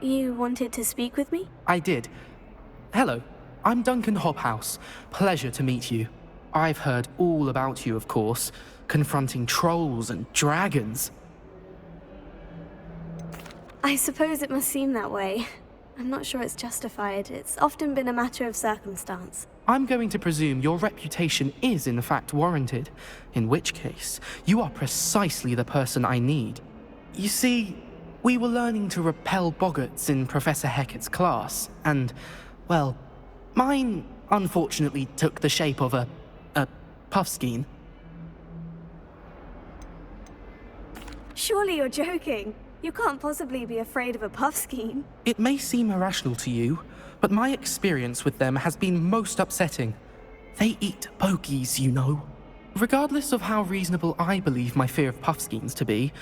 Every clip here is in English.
You wanted to speak with me? I did. Hello, I'm Duncan Hobhouse. Pleasure to meet you. I've heard all about you, of course, confronting trolls and dragons. I suppose it must seem that way. I'm not sure it's justified. It's often been a matter of circumstance. I'm going to presume your reputation is in fact warranted, in which case, you are precisely the person I need. You see, we were learning to repel boggarts in Professor Hecat's class, and, well, mine unfortunately took the shape of a puffskein. Surely you're joking. You can't possibly be afraid of a puffskein. It may seem irrational to you, but my experience with them has been most upsetting. They eat bogies, you know. Regardless of how reasonable I believe my fear of puffskeins to be,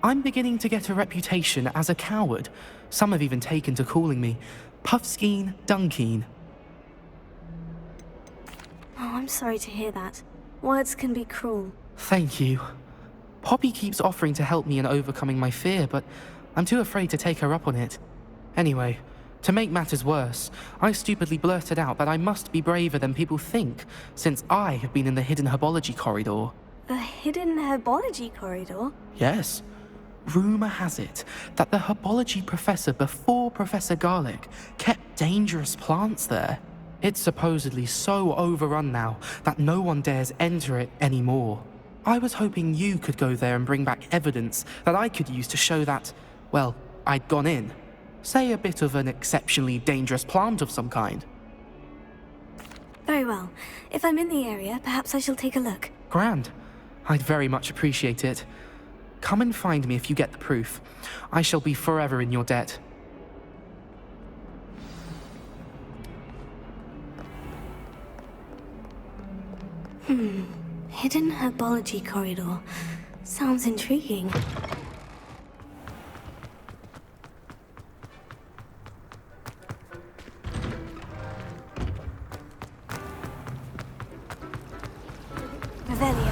I'm beginning to get a reputation as a coward. Some have even taken to calling me Puffskein Dunkeen. Oh, I'm sorry to hear that. Words can be cruel. Thank you. Poppy keeps offering to help me in overcoming my fear, but I'm too afraid to take her up on it. Anyway, to make matters worse, I stupidly blurted out that I must be braver than people think, since I have been in the hidden herbology corridor. The hidden herbology corridor? Yes. Rumor has it that the herbology professor before Professor Garlic kept dangerous plants there. It's supposedly so overrun now that no one dares enter it anymore. I was hoping you could go there and bring back evidence that I could use to show that, well, I'd gone in. Say a bit of an exceptionally dangerous plant of some kind. Very well. If I'm in the area, perhaps I shall take a look. Grand. I'd very much appreciate it. Come and find me if you get the proof. I shall be forever in your debt. Hidden herbology corridor. Sounds intriguing. Revelio.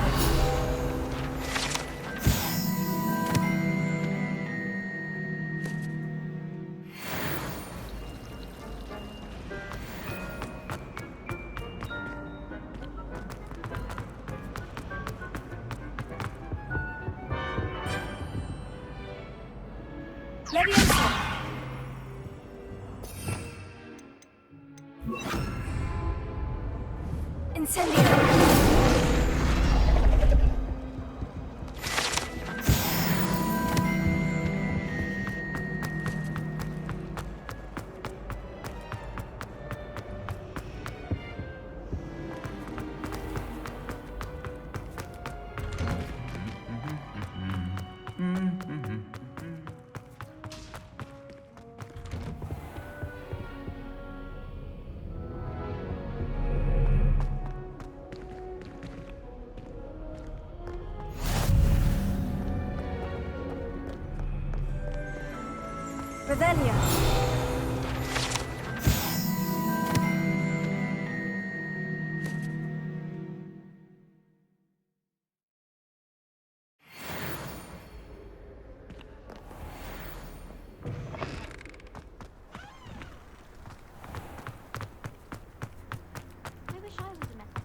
Leviosa. Incendio. Revelio. I wish I was a messenger.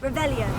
Revelio.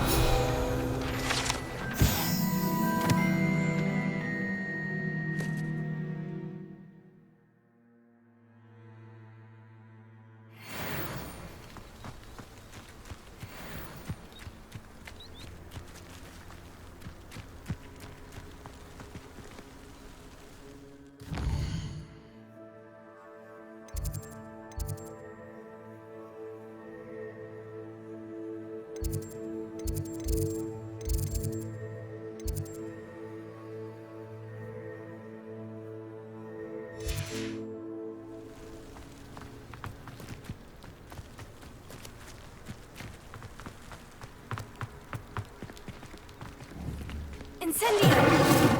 Incendio!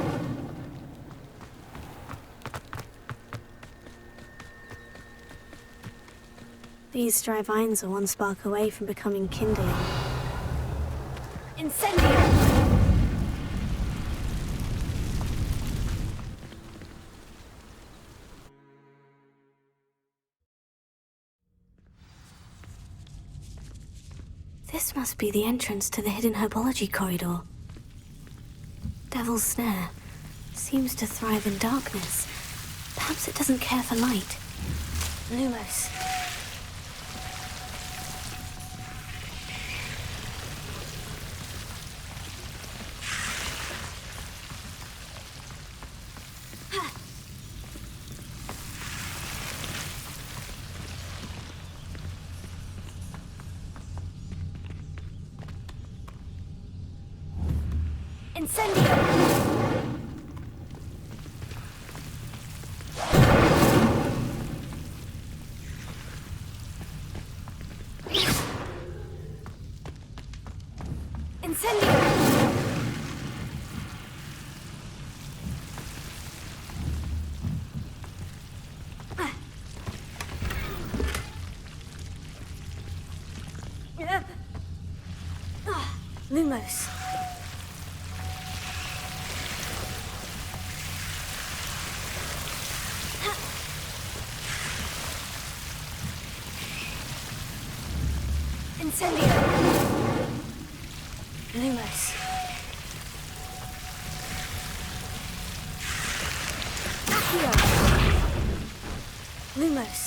These dry vines are one spark away from becoming kindling. Incendio! This must be the entrance to the hidden herbology corridor. Devil's Snare seems to thrive in darkness. Perhaps it doesn't care for light. Lumos. Incendio! Lumos. Incendio. Lumos. Accio. Lumos.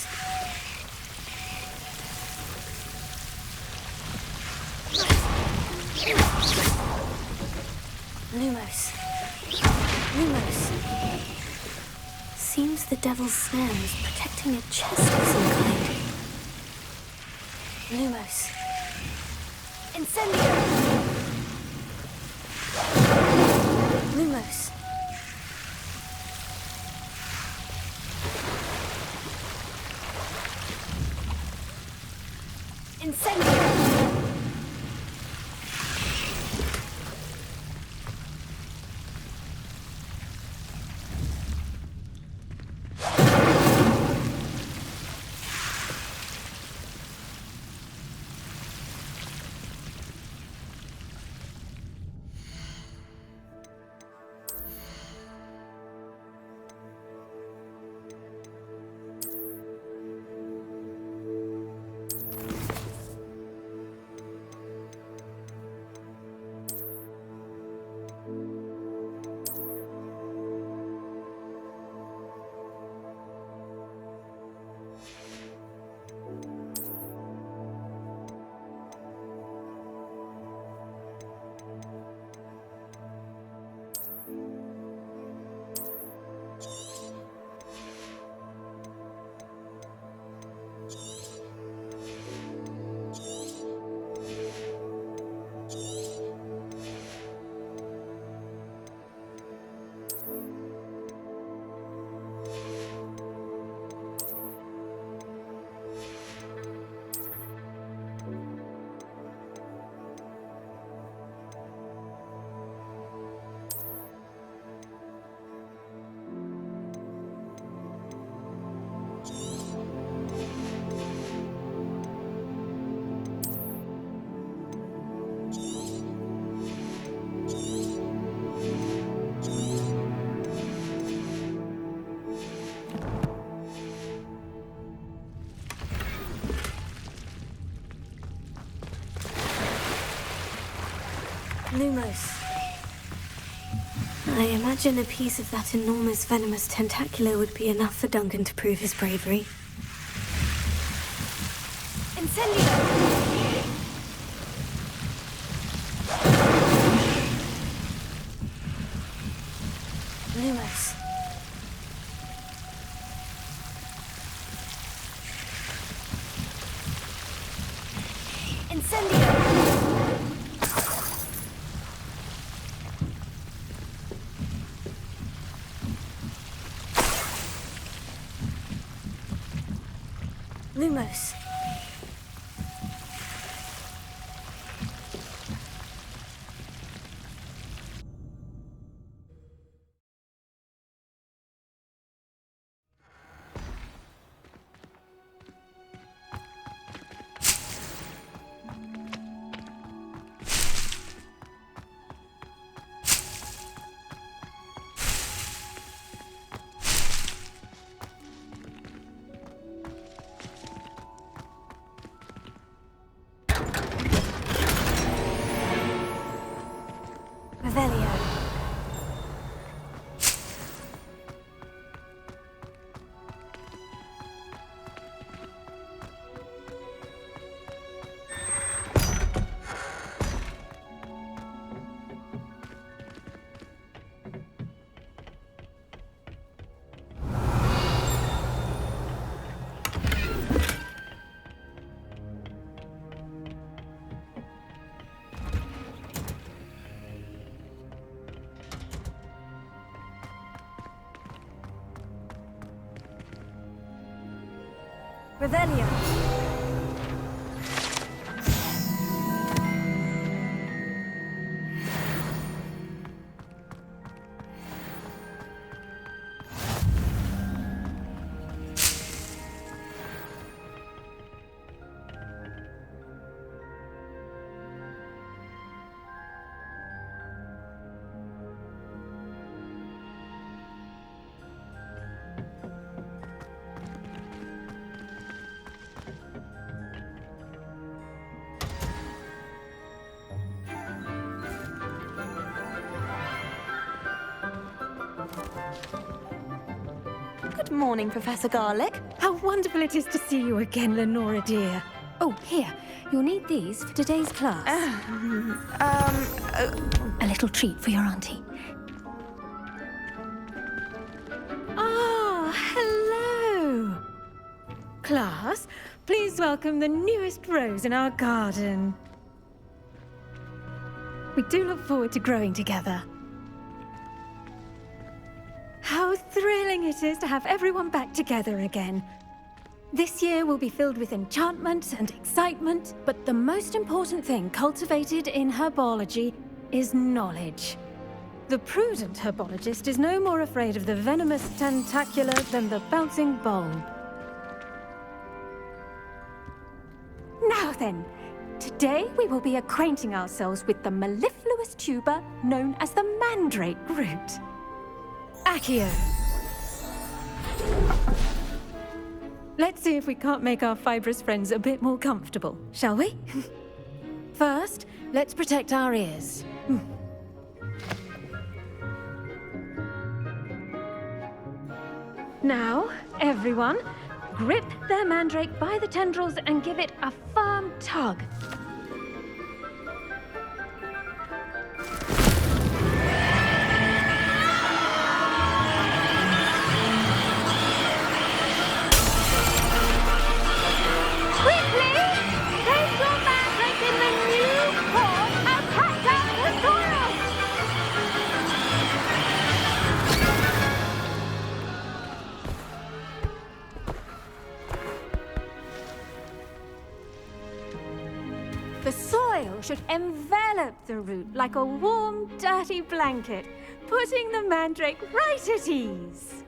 Lumos. Lumos. Seems the Devil's Snare is protecting a chest of some kind. Lumos. Incendio! Lumos. Incendio! Lumos. I imagine a piece of that enormous venomous tentacular would be enough for Duncan to prove his bravery. Incendio! Lumos. Incendio! Lumos. Revelio. Good morning, Professor Garlic. How wonderful it is to see you again, Lenora dear. Oh, here. You'll need these for today's class. A little treat for your auntie. Ah, hello. Class, please welcome the newest rose in our garden. We do look forward to growing together. How thrilling it is to have everyone back together again. This year will be filled with enchantment and excitement, but the most important thing cultivated in herbology is knowledge. The prudent herbologist is no more afraid of the venomous tentacula than the bouncing bulb. Now then, today we will be acquainting ourselves with the mellifluous tuber known as the mandrake root. Accio. Let's see if we can't make our fibrous friends a bit more comfortable, shall we? First, let's protect our ears. Now, everyone, grip their mandrake by the tendrils and give it a firm tug. The soil should envelop the root like a warm, dirty blanket, putting the mandrake right at ease.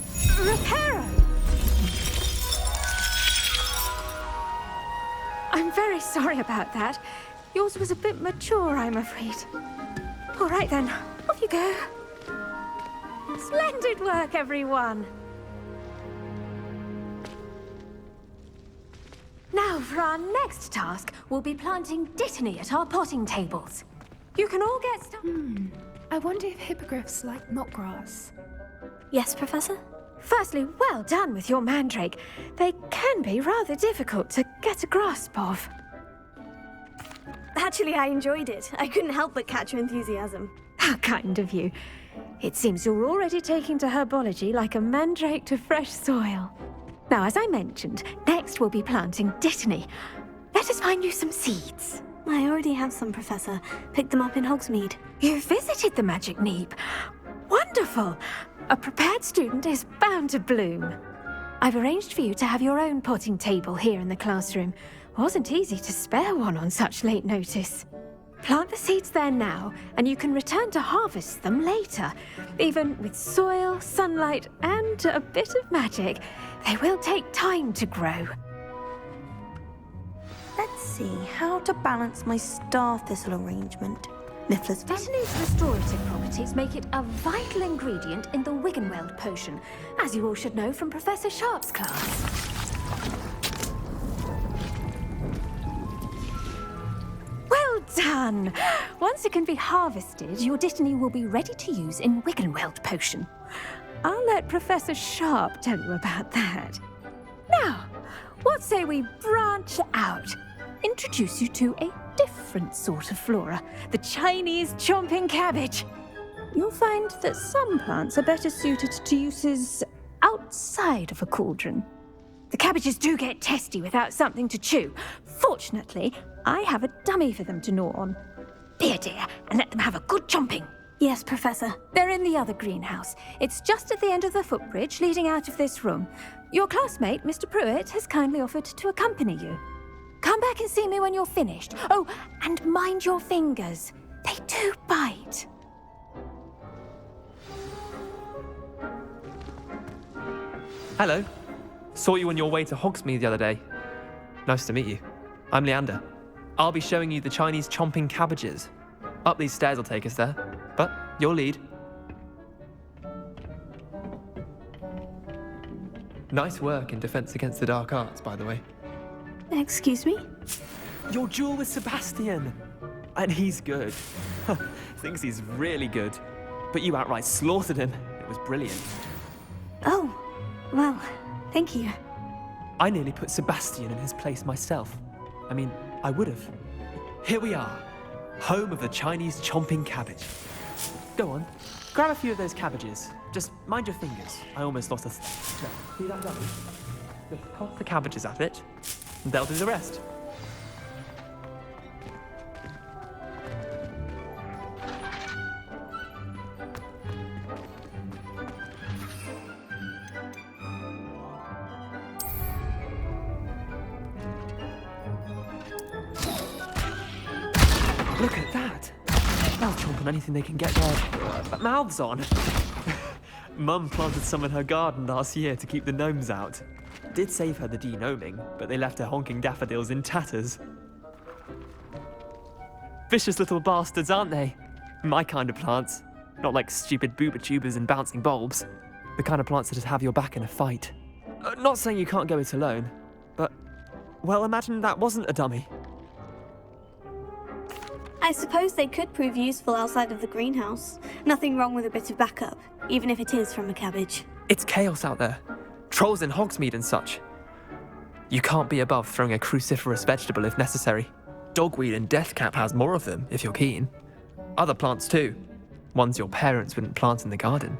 Reparo! I'm very sorry about that. Yours was a bit mature, I'm afraid. All right then, off you go. Splendid work, everyone. Now, for our next task, we'll be planting dittany at our potting tables. You can all get started. I wonder if hippogriffs like knotgrass. Yes, Professor? Firstly, well done with your mandrake. They can be rather difficult to get a grasp of. Actually, I enjoyed it. I couldn't help but catch your enthusiasm. How kind of you. It seems you're already taking to herbology like a mandrake to fresh soil. Now, as I mentioned, next we'll be planting dittany. Let us find you some seeds. I already have some, Professor. Picked them up in Hogsmeade. You visited the Magic Neep. Wonderful! A prepared student is bound to bloom. I've arranged for you to have your own potting table here in the classroom. Wasn't easy to spare one on such late notice. Plant the seeds there now, and you can return to harvest them later. Even with soil, sunlight, and a bit of magic, they will take time to grow. Let's see how to balance my star thistle arrangement. Niffler's Dittany's restorative properties make it a vital ingredient in the Wiggenweld potion, as you all should know from Professor Sharp's class. Well done! Once it can be harvested, your dittany will be ready to use in Wiggenweld potion. I'll let Professor Sharp tell you about that. Now, what say we branch out? Introduce you to a different sort of flora, the Chinese chomping cabbage. You'll find that some plants are better suited to uses outside of a cauldron. The cabbages do get testy without something to chew. Fortunately, I have a dummy for them to gnaw on. Be a dear and let them have a good chomping. Yes, Professor. They're in the other greenhouse. It's just at the end of the footbridge leading out of this room. Your classmate, Mr. Pruitt, has kindly offered to accompany you. Come back and see me when you're finished. Oh, and mind your fingers. They do bite. Hello. Saw you on your way to Hogsmeade the other day. Nice to meet you. I'm Leander. I'll be showing you the Chinese chomping cabbages. Up these stairs will take us there, but you'll lead. Nice work in Defense Against the Dark Arts, by the way. Excuse me? Your duel with Sebastian! And he's good. Thinks he's really good. But you outright slaughtered him. It was brilliant. Oh, well, thank you. I nearly put Sebastian in his place myself. I mean, I would have. Here we are, home of the Chinese chomping cabbage. Go on, grab a few of those cabbages. Just mind your fingers. I almost lost a... See that rubbish? Just toss the cabbages at it, and they'll do the rest. Look at that! They'll chomp on anything they can get their mouths on. Mum planted some in her garden last year to keep the gnomes out. Did save her the de-gnoming, but they left her honking daffodils in tatters. Vicious little bastards, aren't they? My kind of plants. Not like stupid booba tubers and bouncing bulbs. The kind of plants that just have your back in a fight. Not saying you can't go it alone, but... well, imagine that wasn't a dummy. I suppose they could prove useful outside of the greenhouse. Nothing wrong with a bit of backup, even if it is from a cabbage. It's chaos out there. Trolls in Hogsmeade and such. You can't be above throwing a cruciferous vegetable if necessary. Dogweed and deathcap has more of them, if you're keen. Other plants too. Ones your parents wouldn't plant in the garden.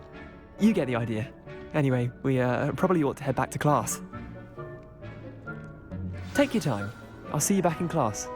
You get the idea. Anyway, we probably ought to head back to class. Take your time. I'll see you back in class.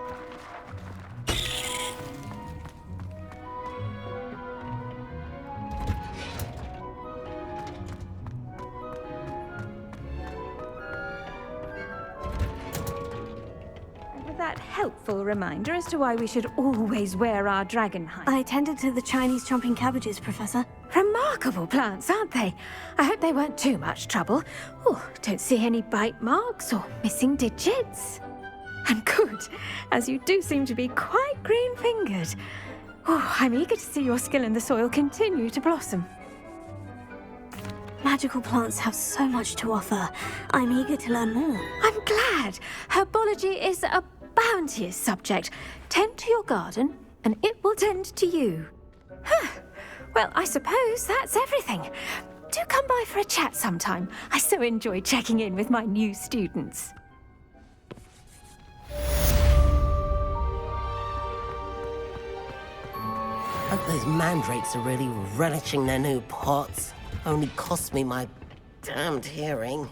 That helpful reminder as to why we should always wear our dragon hide. I tended to the Chinese chomping cabbages, Professor. Remarkable plants, aren't they? I hope they weren't too much trouble. Oh, don't see any bite marks or missing digits. And good, as you do seem to be quite green-fingered. Oh, I'm eager to see your skill in the soil continue to blossom. Magical plants have so much to offer. I'm eager to learn more. I'm glad. Herbology is a bounteous subject. Tend to your garden, and it will tend to you. Well, I suppose that's everything. Do come by for a chat sometime. I so enjoy checking in with my new students. Hope those mandrakes are really relishing their new pots. Only cost me my damned hearing.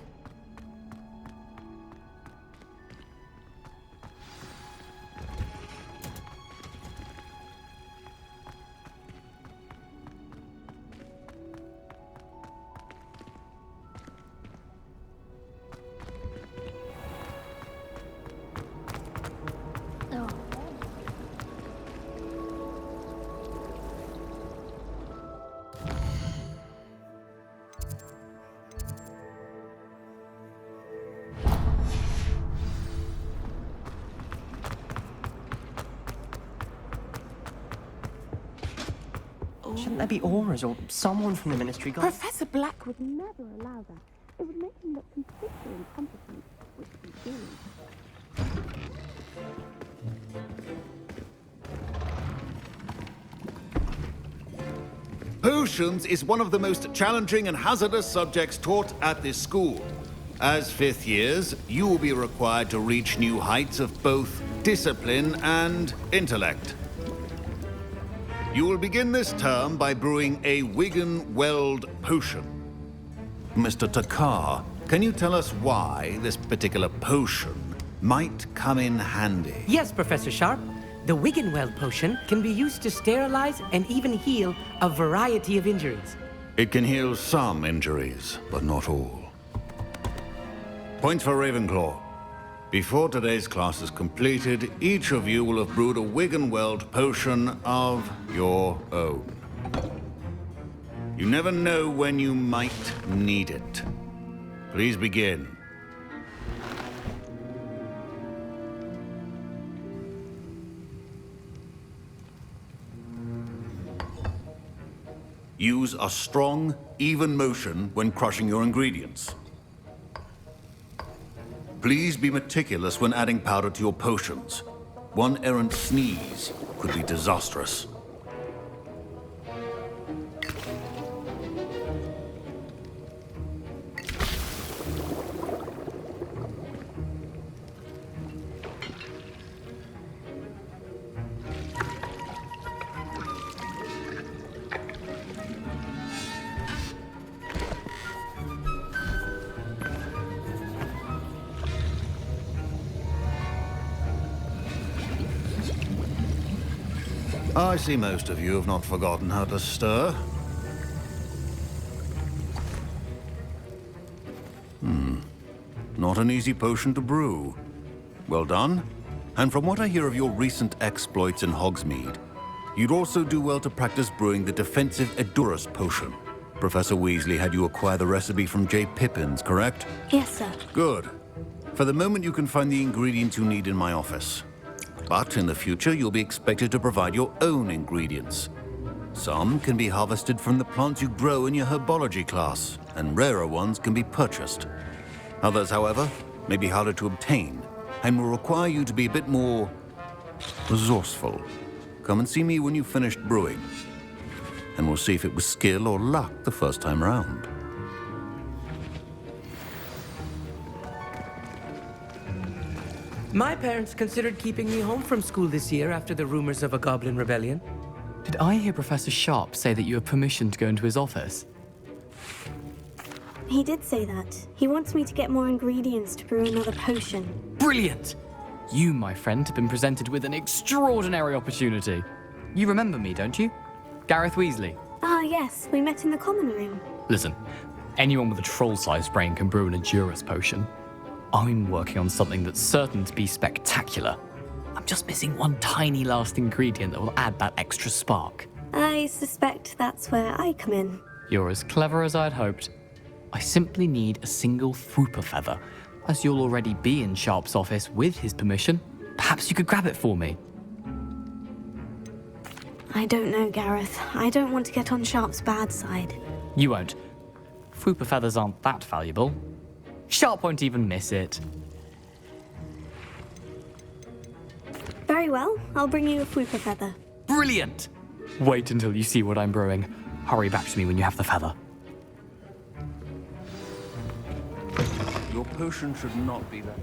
Shouldn't there be auras or someone from the Ministry Guard? Professor Black would never allow that. It would make him look completely incompetent, which he's doing. Potions is one of the most challenging and hazardous subjects taught at this school. As fifth years, you will be required to reach new heights of both discipline and intellect. You will begin this term by brewing a Wigan Weld potion. Mr. Takar, can you tell us why this particular potion might come in handy? Yes, Professor Sharp. The Wiggenweld potion can be used to sterilize and even heal a variety of injuries. It can heal some injuries, but not all. Points for Ravenclaw. Before today's class is completed, each of you will have brewed a Wiggenweld potion of your own. You never know when you might need it. Please begin. Use a strong, even motion when crushing your ingredients. Please be meticulous when adding powder to your potions. One errant sneeze could be disastrous. I see most of you have not forgotten how to stir. Not an easy potion to brew. Well done. And from what I hear of your recent exploits in Hogsmeade, you'd also do well to practice brewing the defensive Edurus potion. Professor Weasley had you acquire the recipe from J. Pippins, correct? Yes, sir. Good. For the moment, you can find the ingredients you need in my office. But in the future, you'll be expected to provide your own ingredients. Some can be harvested from the plants you grow in your herbology class, and rarer ones can be purchased. Others, however, may be harder to obtain, and will require you to be a bit more resourceful. Come and see me when you've finished brewing, and we'll see if it was skill or luck the first time round. My parents considered keeping me home from school this year after the rumors of a goblin rebellion. Did I hear Professor Sharp say that you have permission to go into his office? He did say that. He wants me to get more ingredients to brew another potion. Brilliant! You, my friend, have been presented with an extraordinary opportunity. You remember me, don't you? Gareth Weasley. Ah, yes. We met in the common room. Listen, anyone with a troll-sized brain can brew an Edurus potion. I'm working on something that's certain to be spectacular. I'm just missing one tiny last ingredient that will add that extra spark. I suspect that's where I come in. You're as clever as I'd hoped. I simply need a single Fwooper feather. As you'll already be in Sharp's office with his permission, perhaps you could grab it for me. I don't know, Gareth. I don't want to get on Sharp's bad side. You won't. Fwooper feathers aren't that valuable. Sharp won't even miss it. Very well. I'll bring you a Fwooper feather. Brilliant! Wait until you see what I'm brewing. Hurry back to me when you have the feather. Your potion should not be that.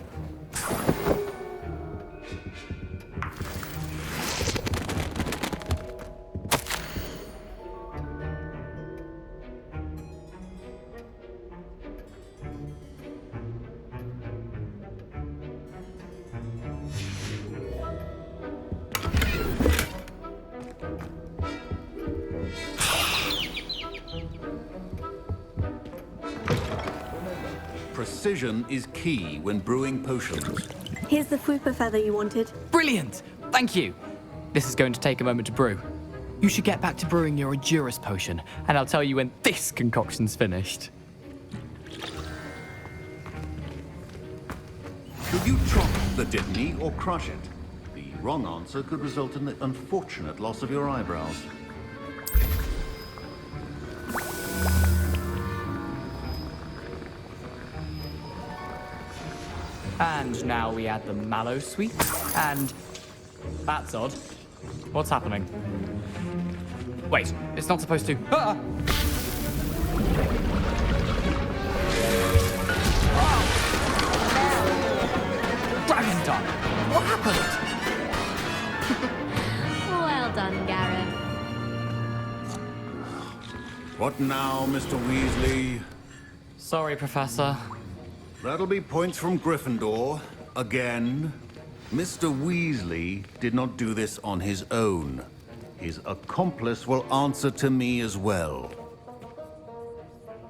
Precision is key when brewing potions. Here's the Fwooper feather you wanted. Brilliant! Thank you! This is going to take a moment to brew. You should get back to brewing your Edurus potion, and I'll tell you when this concoction's finished. Should you chop the Dittany or crush it? The wrong answer could result in the unfortunate loss of your eyebrows. And now we add the mallow sweet, and... That's odd. What's happening? Wait, it's not supposed to... Ah! Dragon Dog! What happened? Well done, Gareth. What now, Mr. Weasley? Sorry, Professor. That'll be points from Gryffindor. Again. Mr. Weasley did not do this on his own. His accomplice will answer to me as well.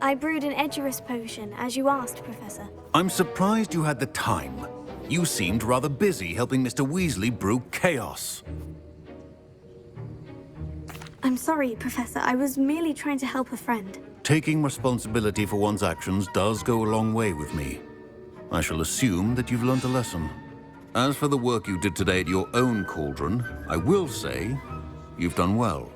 I brewed an Edurus potion, as you asked, Professor. I'm surprised you had the time. You seemed rather busy helping Mr. Weasley brew chaos. I'm sorry, Professor. I was merely trying to help a friend. Taking responsibility for one's actions does go a long way with me. I shall assume that you've learned a lesson. As for the work you did today at your own cauldron, I will say you've done well.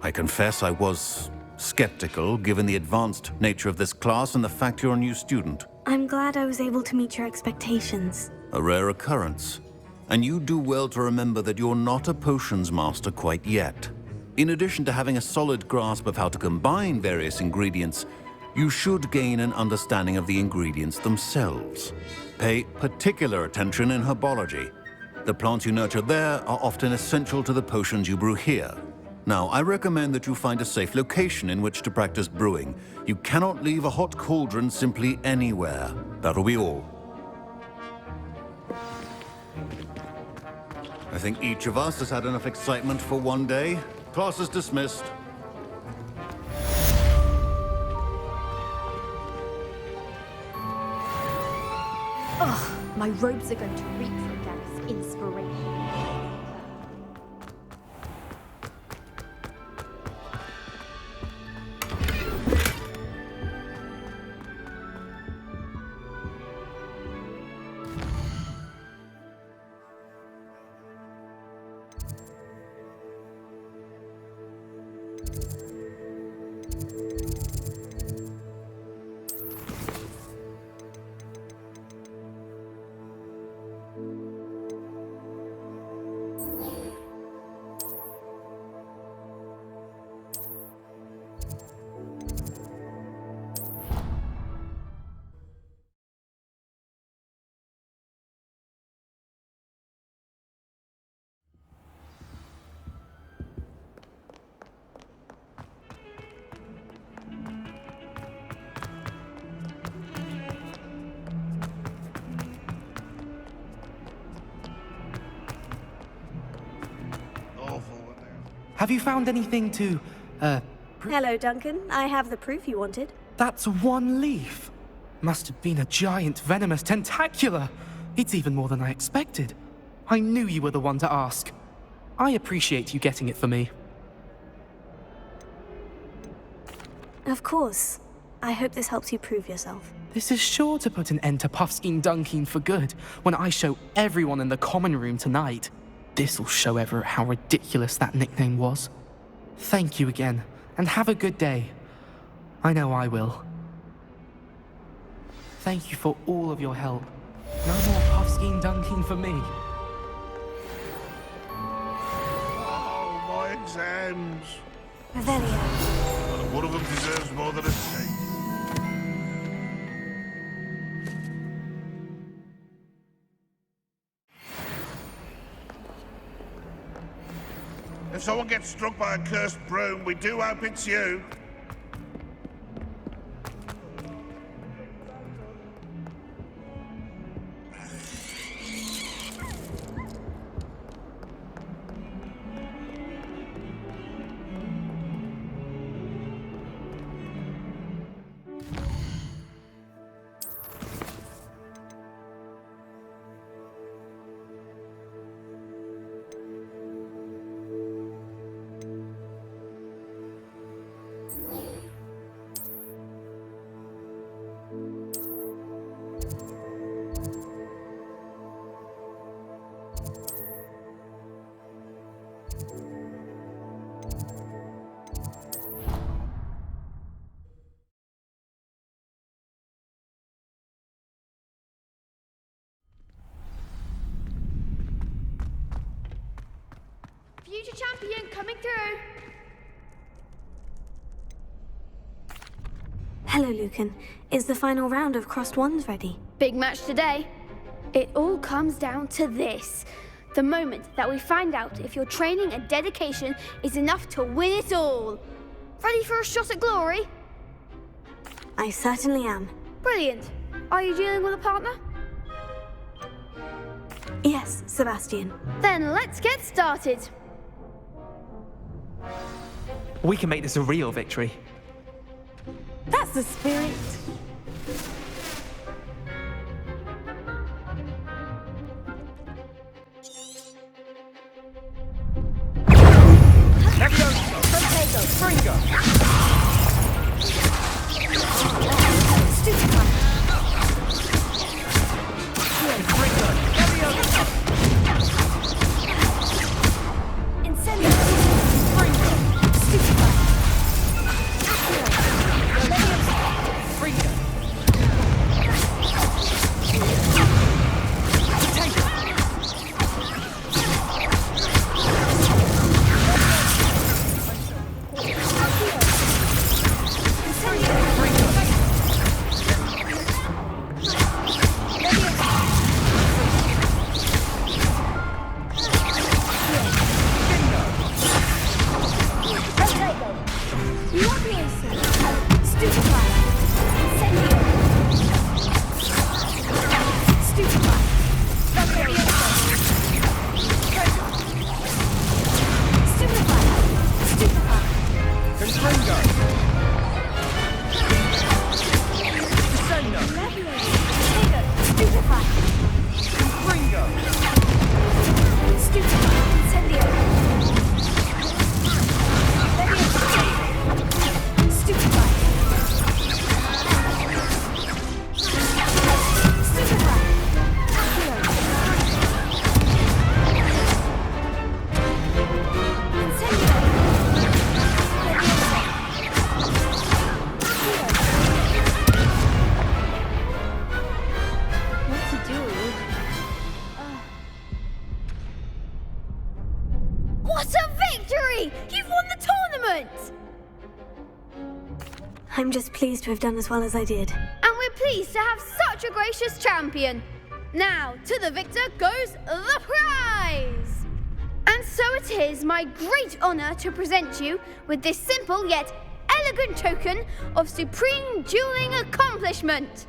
I confess I was skeptical, given the advanced nature of this class and the fact you're a new student. I'm glad I was able to meet your expectations. A rare occurrence. And you do well to remember that you're not a potions master quite yet. In addition to having a solid grasp of how to combine various ingredients, you should gain an understanding of the ingredients themselves. Pay particular attention in herbology. The plants you nurture there are often essential to the potions you brew here. Now, I recommend that you find a safe location in which to practice brewing. You cannot leave a hot cauldron simply anywhere. That'll be all. I think each of us has had enough excitement for one day. Class is dismissed. Ugh, my robes are going to reek from Gareth's inspiration. Have you found anything to, Hello, Duncan. I have the proof you wanted. That's one leaf. Must have been a giant venomous tentacula. It's even more than I expected. I knew you were the one to ask. I appreciate you getting it for me. Of course. I hope this helps you prove yourself. This is sure to put an end to Puffskein Dunkeen for good when I show everyone in the common room tonight. This'll show Everett how ridiculous that nickname was. Thank you again, and have a good day. I know I will. Thank you for all of your help. No more Puffskein Dunkeen for me. Oh, my exams. Revelio. One of them deserves more than a take. If someone gets struck by a cursed broom, we do hope it's you. Future champion coming through. Hello, Lucan. Is the final round of Crossed Wands ready? Big match today. It all comes down to this. The moment that we find out if your training and dedication is enough to win it all. Ready for a shot at glory? I certainly am. Brilliant. Are you dealing with a partner? Yes, Sebastian. Then let's get started. We can make this a real victory. That's the spirit. What a victory! You've won the tournament! I'm just pleased to have done as well as I did. And we're pleased to have such a gracious champion. Now, to the victor goes the prize! And so it is my great honor to present you with this simple yet elegant token of supreme dueling accomplishment.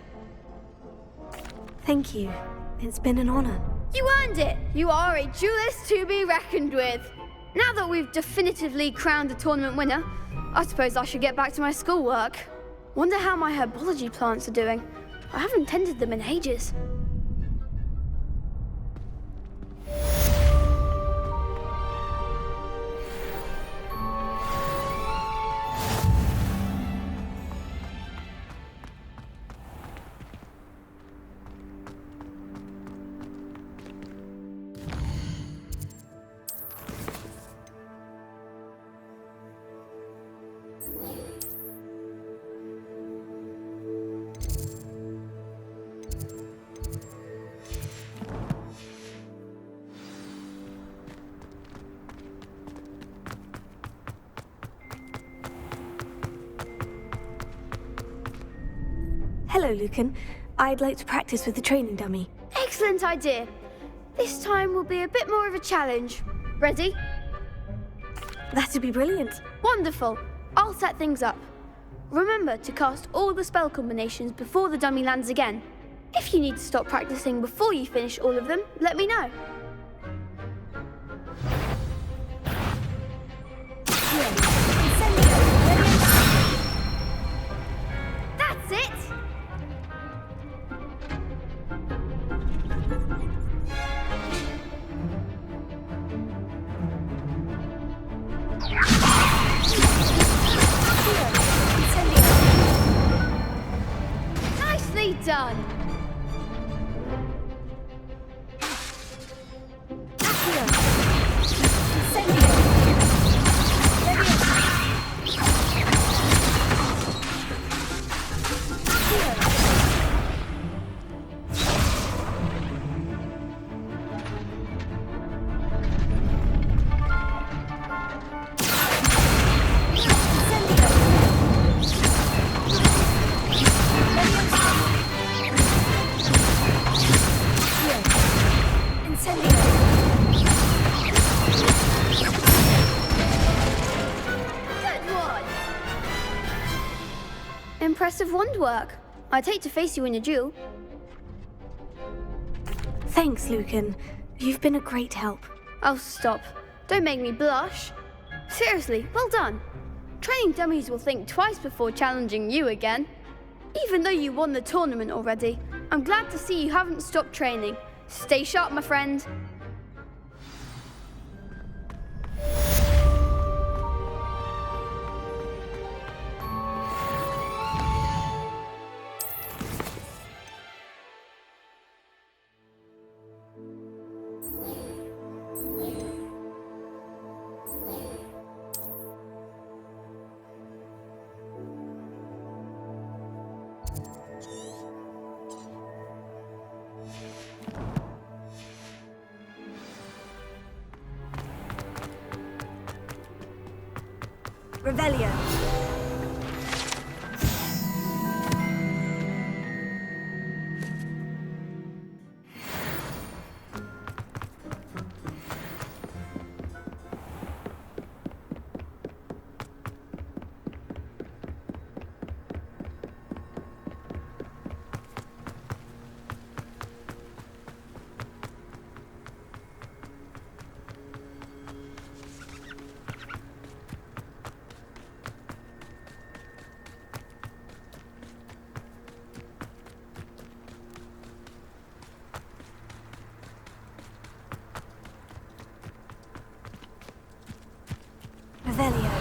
Thank you. It's been an honor. You earned it. You are a duelist to be reckoned with. Now that we've definitively crowned the tournament winner, I suppose I should get back to my schoolwork. Wonder how my herbology plants are doing. I haven't tended them in ages. Hello, Lucan. I'd like to practice with the training dummy. Excellent idea. This time will be a bit more of a challenge. Ready? That'd be brilliant. Wonderful. I'll set things up. Remember to cast all the spell combinations before the dummy lands again. If you need to stop practicing before you finish all of them, let me know. That's it! Nicely done! Impressive wand work. I'd hate to face you in a duel. Thanks, Lucan. You've been a great help. Oh, stop. Don't make me blush. Seriously, well done. Training dummies will think twice before challenging you again. Even though you won the tournament already, I'm glad to see you haven't stopped training. Stay sharp, my friend. Revelio. Revelio.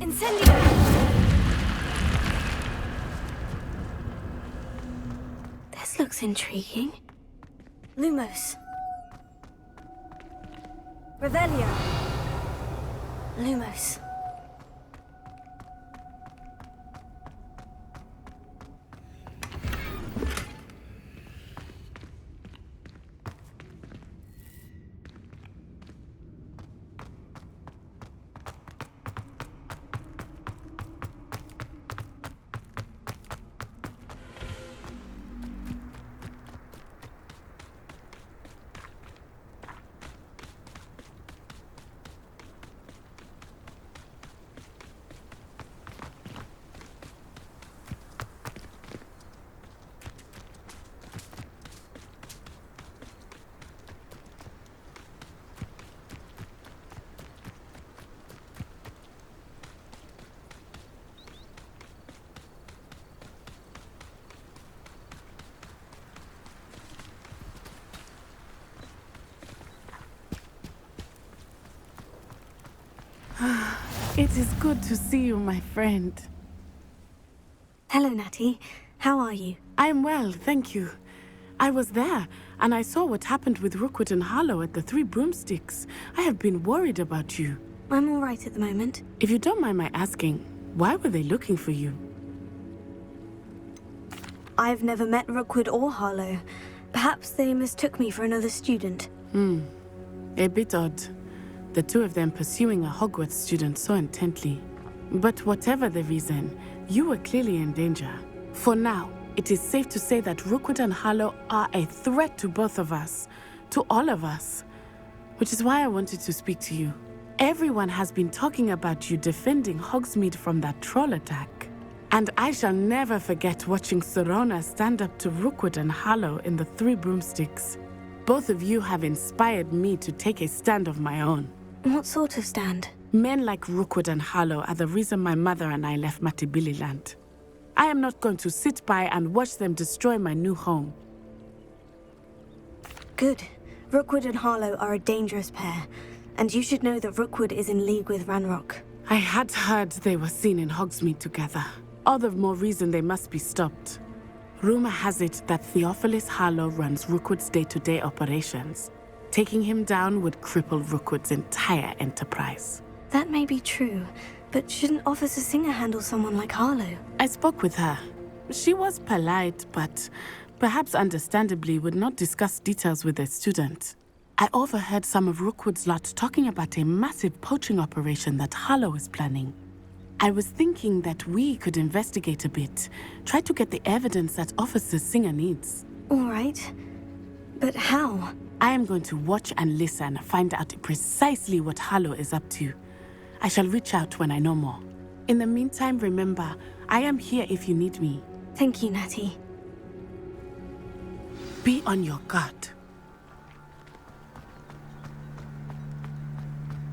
Incendio! This looks intriguing. Lumos. Revelio. Lumos. It is good to see you, my friend. Hello, Natty. How are you? I'm well, thank you. I was there, and I saw what happened with Rookwood and Harlow at the Three Broomsticks. I have been worried about you. I'm all right at the moment. If you don't mind my asking, why were they looking for you? I've never met Rookwood or Harlow. Perhaps they mistook me for another student. A bit odd. The two of them pursuing a Hogwarts student so intently. But whatever the reason, you were clearly in danger. For now, it is safe to say that Rookwood and Harlow are a threat to both of us. To all of us. Which is why I wanted to speak to you. Everyone has been talking about you defending Hogsmeade from that troll attack. And I shall never forget watching Serona stand up to Rookwood and Harlow in the Three Broomsticks. Both of you have inspired me to take a stand of my own. What sort of stand? Men like Rookwood and Harlow are the reason my mother and I left Matibili-land. I am not going to sit by and watch them destroy my new home. Good. Rookwood and Harlow are a dangerous pair, and you should know that Rookwood is in league with Ranrock. I had heard they were seen in Hogsmeade together. All the more reason they must be stopped. Rumor has it that Theophilus Harlow runs Rookwood's day-to-day operations. Taking him down would cripple Rookwood's entire enterprise. That may be true, but shouldn't Officer Singer handle someone like Harlow? I spoke with her. She was polite, but perhaps understandably would not discuss details with a student. I overheard some of Rookwood's lot talking about a massive poaching operation that Harlow is planning. I was thinking that we could investigate a bit, try to get the evidence that Officer Singer needs. All right. But how? I am going to watch and listen, find out precisely what Harlow is up to. I shall reach out when I know more. In the meantime, remember, I am here if you need me. Thank you, Natty. Be on your guard.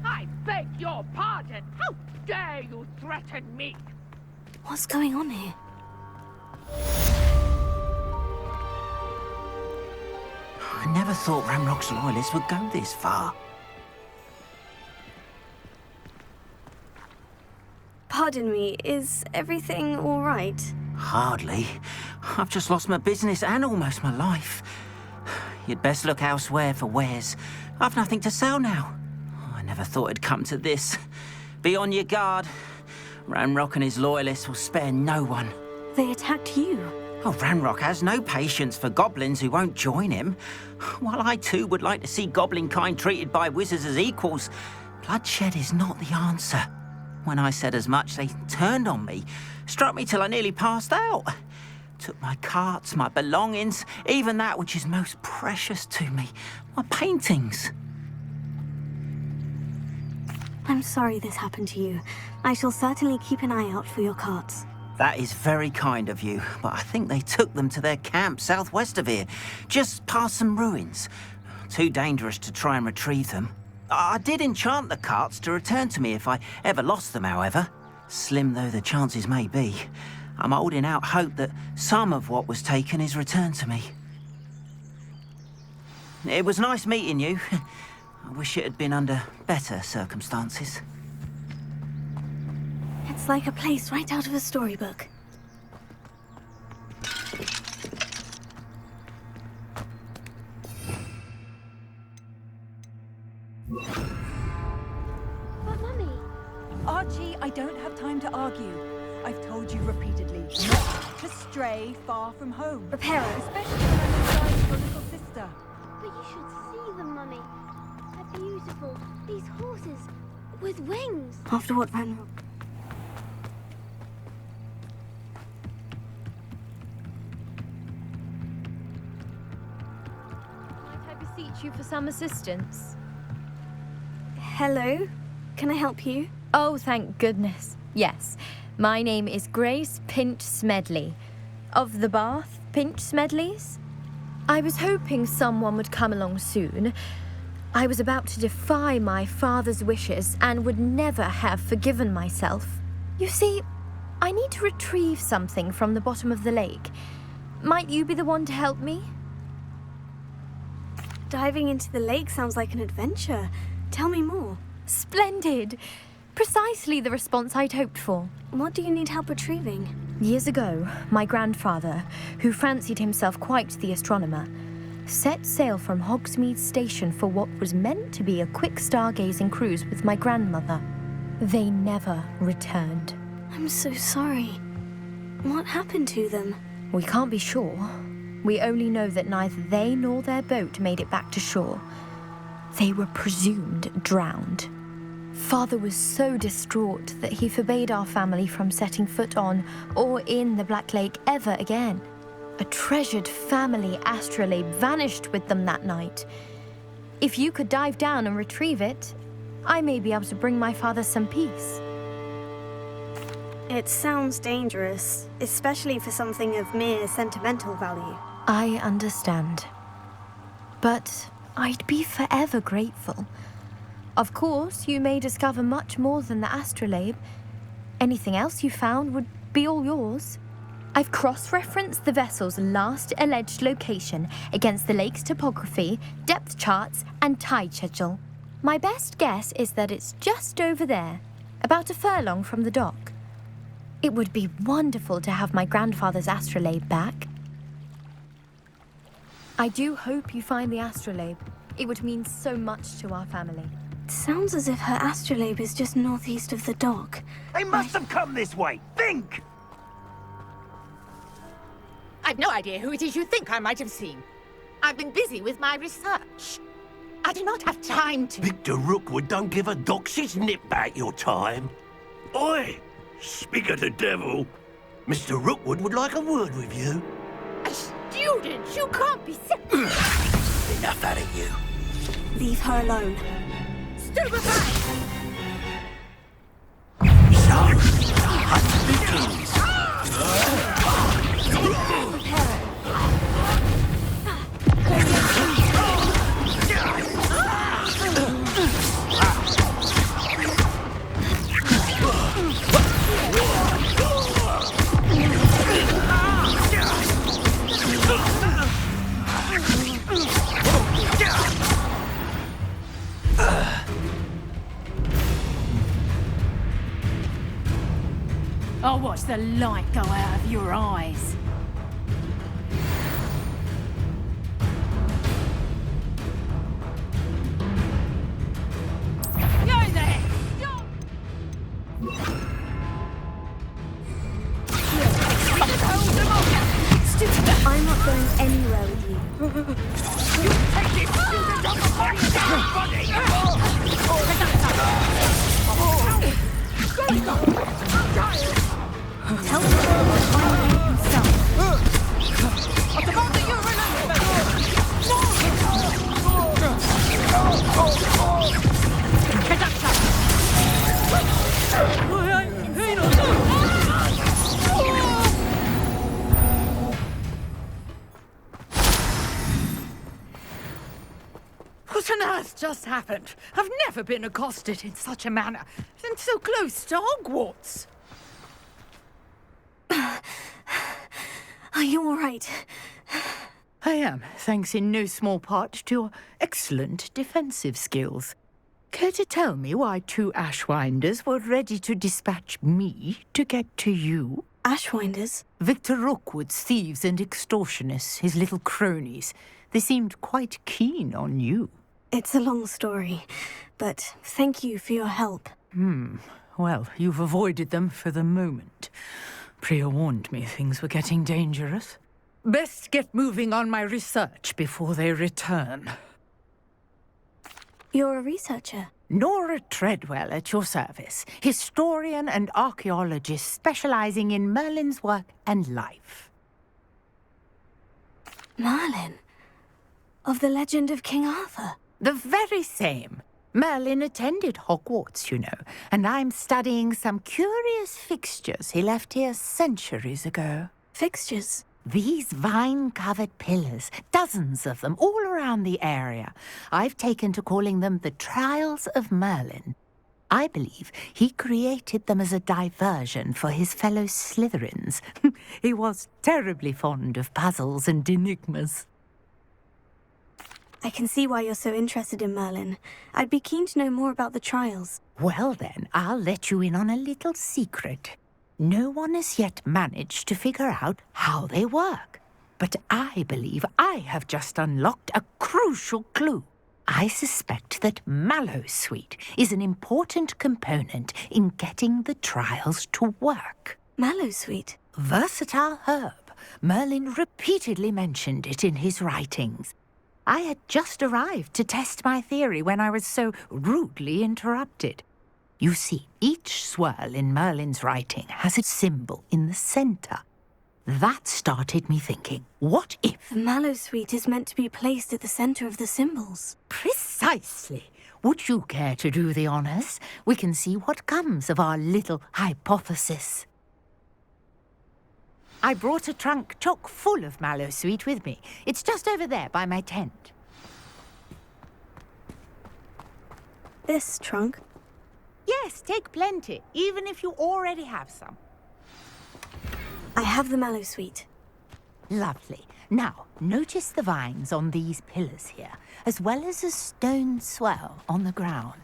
I beg your pardon! How dare you threaten me? What's going on here? I never thought Ranrock's loyalists would go this far. Pardon me, is everything all right? Hardly. I've just lost my business and almost my life. You'd best look elsewhere for wares. I've nothing to sell now. I never thought it'd come to this. Be on your guard. Ranrock and his loyalists will spare no one. They attacked you. Oh, Ranrock has no patience for goblins who won't join him. While I too would like to see goblin kind treated by wizards as equals, bloodshed is not the answer. When I said as much, they turned on me, struck me till I nearly passed out. Took my carts, my belongings, even that which is most precious to me, my paintings. I'm sorry this happened to you. I shall certainly keep an eye out for your carts. That is very kind of you, but I think they took them to their camp southwest of here, just past some ruins. Too dangerous to try and retrieve them. I did enchant the carts to return to me if I ever lost them, however. Slim though the chances may be, I'm holding out hope that some of what was taken is returned to me. It was nice meeting you. I wish it had been under better circumstances. It's like a place right out of a storybook. But Mummy... Archie, I don't have time to argue. I've told you repeatedly not to stray far from home. Reparo. Especially when I'm inside your little sister. But you should see them, Mummy. They're beautiful. These horses with wings. After what Ranrock... Might I beseech you for some assistance? Hello? Can I help you? Oh, thank goodness. Yes. My name is Grace Pinch Smedley. Of the Bath Pinch Smedleys? I was hoping someone would come along soon. I was about to defy my father's wishes and would never have forgiven myself. You see, I need to retrieve something from the bottom of the lake. Might you be the one to help me? Diving into the lake sounds like an adventure. Tell me more. Splendid! Precisely the response I'd hoped for. What do you need help retrieving? Years ago, my grandfather, who fancied himself quite the astronomer, set sail from Hogsmeade Station for what was meant to be a quick stargazing cruise with my grandmother. They never returned. I'm so sorry. What happened to them? We can't be sure. We only know that neither they nor their boat made it back to shore. They were presumed drowned. Father was so distraught that he forbade our family from setting foot on or in the Black Lake ever again. A treasured family astrolabe vanished with them that night. If you could dive down and retrieve it, I may be able to bring my father some peace. It sounds dangerous, especially for something of mere sentimental value. I understand. But I'd be forever grateful. Of course, you may discover much more than the astrolabe. Anything else you found would be all yours. I've cross-referenced the vessel's last alleged location against the lake's topography, depth charts, and tide schedule. My best guess is that it's just over there. about a furlong from the dock. It would be wonderful to have my grandfather's astrolabe back. I do hope you find the astrolabe. It would mean so much to our family. It sounds as if her astrolabe is just northeast of the dock. They must have come this way. Think! I've no idea who it is you think I might have seen. I've been busy with my research. I do not have time to... Victor Rookwood don't give a doxy's nip back your time. Oi! Speak of the devil. Mr. Rookwood would like a word with you. A student? You can't be sick. Enough out of you. Leave her alone. Stupefy! So, hunt begins. I'll watch the light go out of your eyes. Go there! Stop! I'm not going anywhere with you. You take this student off the body of everybody! Tell me I'm himself. At the moment you're What on earth just happened? I've never been accosted in such a manner, and so close to Hogwarts. Are you all right? I am, thanks in no small part to your excellent defensive skills. Care to tell me why 2 Ashwinders were ready to dispatch me to get to you? Ashwinders? Victor Rookwood's thieves and extortionists, his little cronies. They seemed quite keen on you. It's a long story, but thank you for your help. Well, you've avoided them for the moment. Priya warned me things were getting dangerous. Best get moving on my research before they return. You're a researcher? Nora Treadwell at your service, historian and archaeologist specializing in Merlin's work and life. Merlin? Of the legend of King Arthur? The very same. Merlin attended Hogwarts, you know, and I'm studying some curious fixtures he left here centuries ago. Fixtures? These vine-covered pillars, dozens of them, all around the area. I've taken to calling them the Trials of Merlin. I believe he created them as a diversion for his fellow Slytherins. He was terribly fond of puzzles and enigmas. I can see why you're so interested in Merlin. I'd be keen to know more about the trials. Well then, I'll let you in on a little secret. No one has yet managed to figure out how they work. But I believe I have just unlocked a crucial clue. I suspect that Mallowsweet is an important component in getting the trials to work. Mallowsweet? Versatile herb. Merlin repeatedly mentioned it in his writings. I had just arrived to test my theory when I was so rudely interrupted. You see, each swirl in Merlin's writing has a symbol in the center. That started me thinking, what if... The Mallowsweet is meant to be placed at the center of the symbols. Precisely. Would you care to do the honors? We can see what comes of our little hypothesis. I brought a trunk chock full of Mallowsweet with me. It's just over there by my tent. This trunk? Yes, take plenty, even if you already have some. I have the Mallowsweet. Lovely. Now, notice the vines on these pillars here, as well as a stone swell on the ground.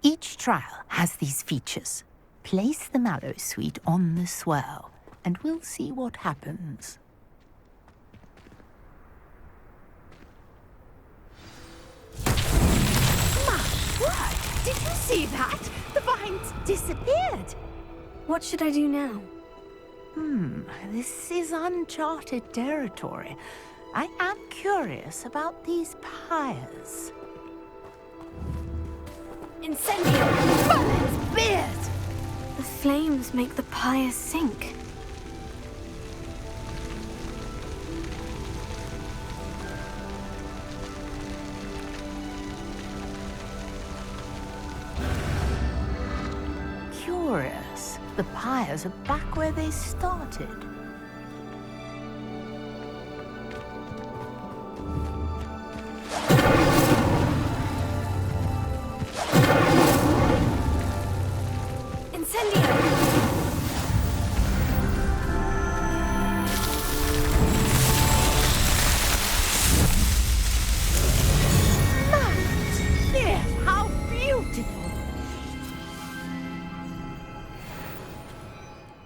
Each trial has these features. Place the mallow sweet on the swirl, and we'll see what happens. My word! Did you see that? The vines disappeared. What should I do now? This is uncharted territory. I am curious about these pyres. Incendio! Burn its beard! The flames make the pyres sink. Curious. The pyres are back where they started.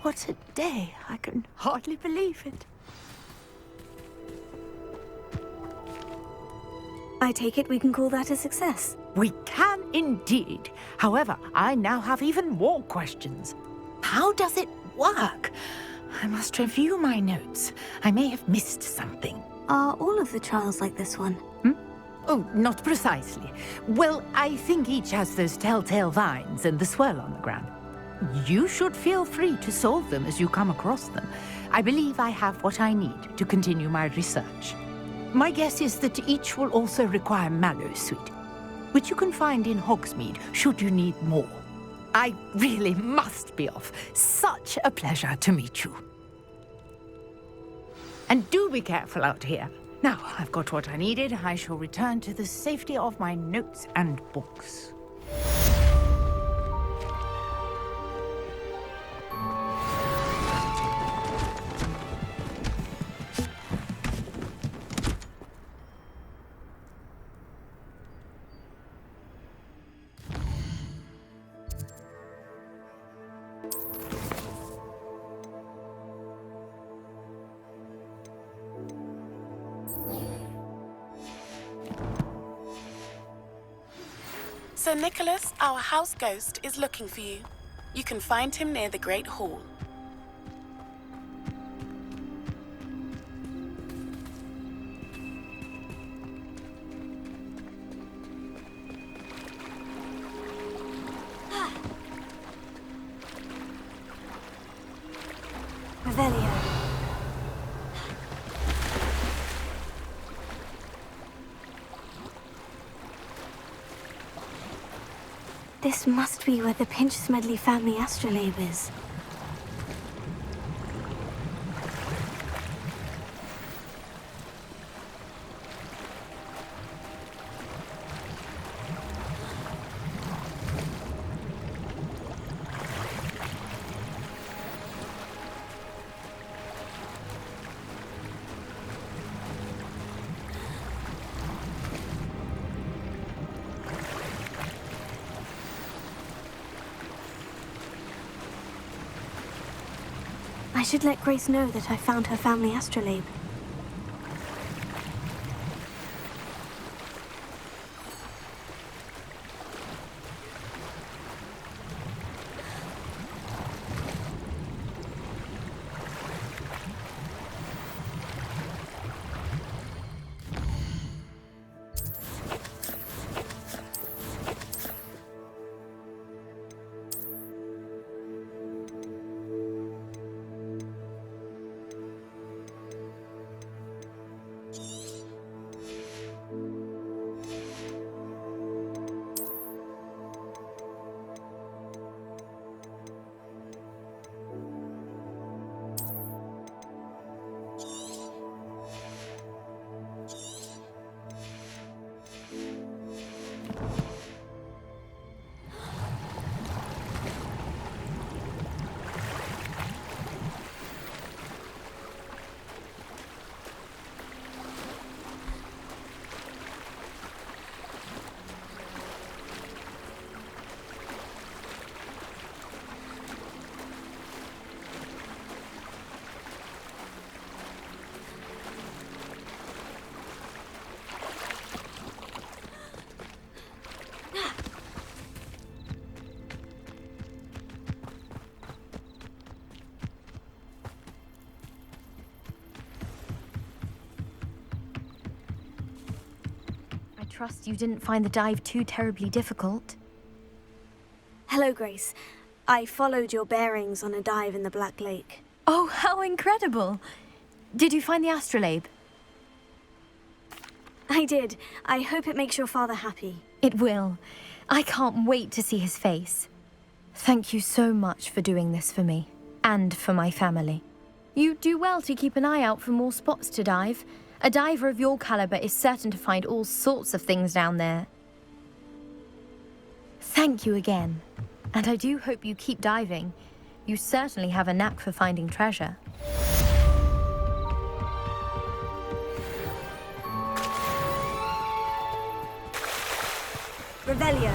What a day. I can hardly believe it. I take it we can call that a success. We can indeed. However, I now have even more questions. How does it work? I must review my notes. I may have missed something. Are all of the trials like this one? Oh, not precisely. Well, I think each has those telltale vines and the swirl on the ground. You should feel free to solve them as you come across them. I believe I have what I need to continue my research. My guess is that each will also require mallow sweet, which you can find in Hogsmeade should you need more. I really must be off. Such a pleasure to meet you. And do be careful out here. Now, I've got what I needed. I shall return to the safety of my notes and books. Sir Nicholas, our house ghost, is looking for you. You can find him near the Great Hall. Revelio. This must be where the Pinch-Smedley family astrolabe is. I should let Grace know that I found her family astrolabe. trust you didn't find the dive too terribly difficult. Hello, Grace. I followed your bearings on a dive in the Black Lake. Oh, how incredible! Did you find the astrolabe? I did. I hope it makes your father happy. It will. I can't wait to see his face. Thank you so much for doing this for me, and for my family. You do well to keep an eye out for more spots to dive. A diver of your caliber is certain to find all sorts of things down there. Thank you again. And I do hope you keep diving. You certainly have a knack for finding treasure. Revelio.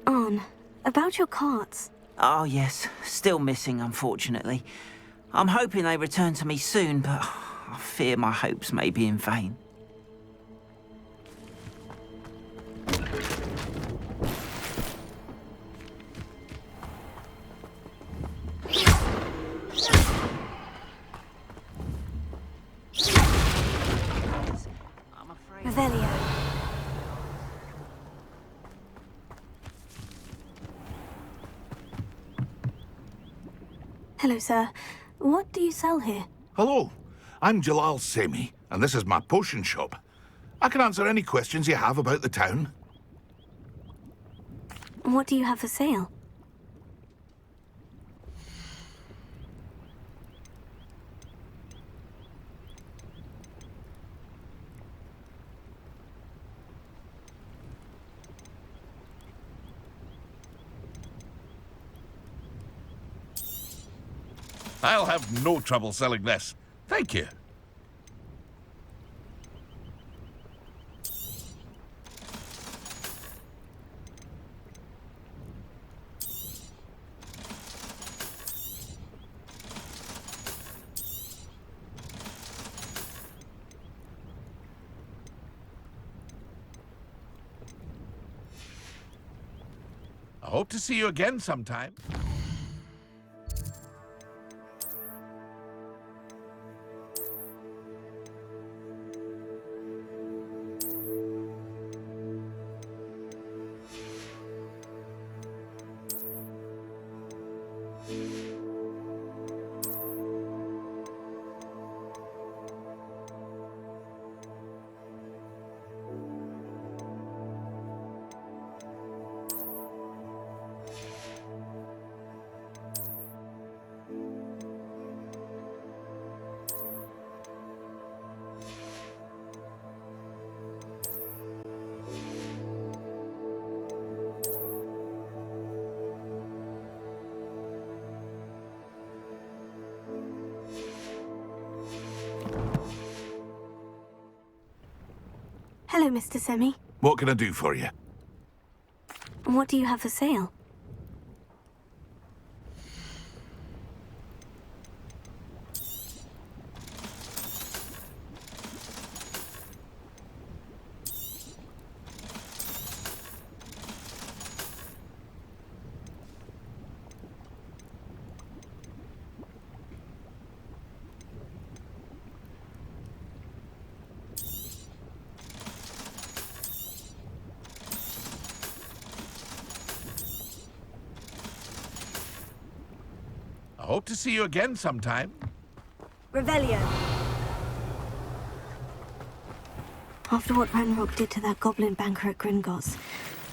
On. About your carts. Oh, yes. Still missing, unfortunately. I'm hoping they return to me soon, but I fear my hopes may be in vain. Revelio. Hello, sir. What do you sell here? Hello, I'm Jalal Semi, and this is my potion shop. I can answer any questions you have about the town. What do you have for sale? I'll have no trouble selling this. Thank you. I hope to see you again sometime. Hello, Mr. Semi. What can I do for you? What do you have for sale? I hope to see you again sometime. Revelio. After what Ranrock did to that goblin banker at Gringotts,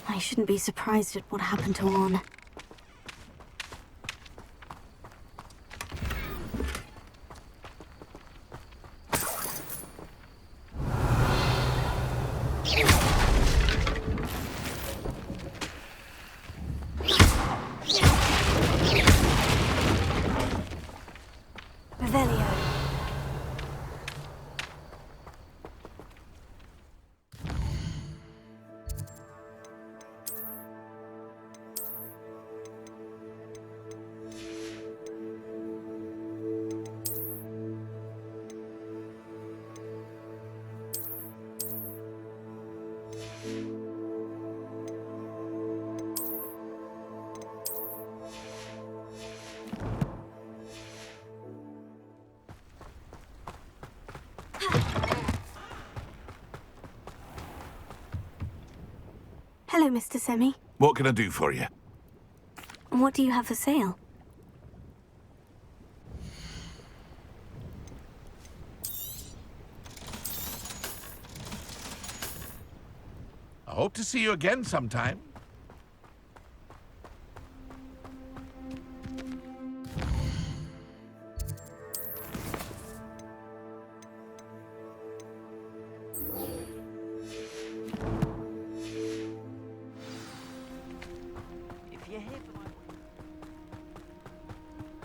I shouldn't be surprised at what happened to Orn. Revelio. Hello, Mr. Semi. What can I do for you? What do you have for sale? I hope to see you again sometime.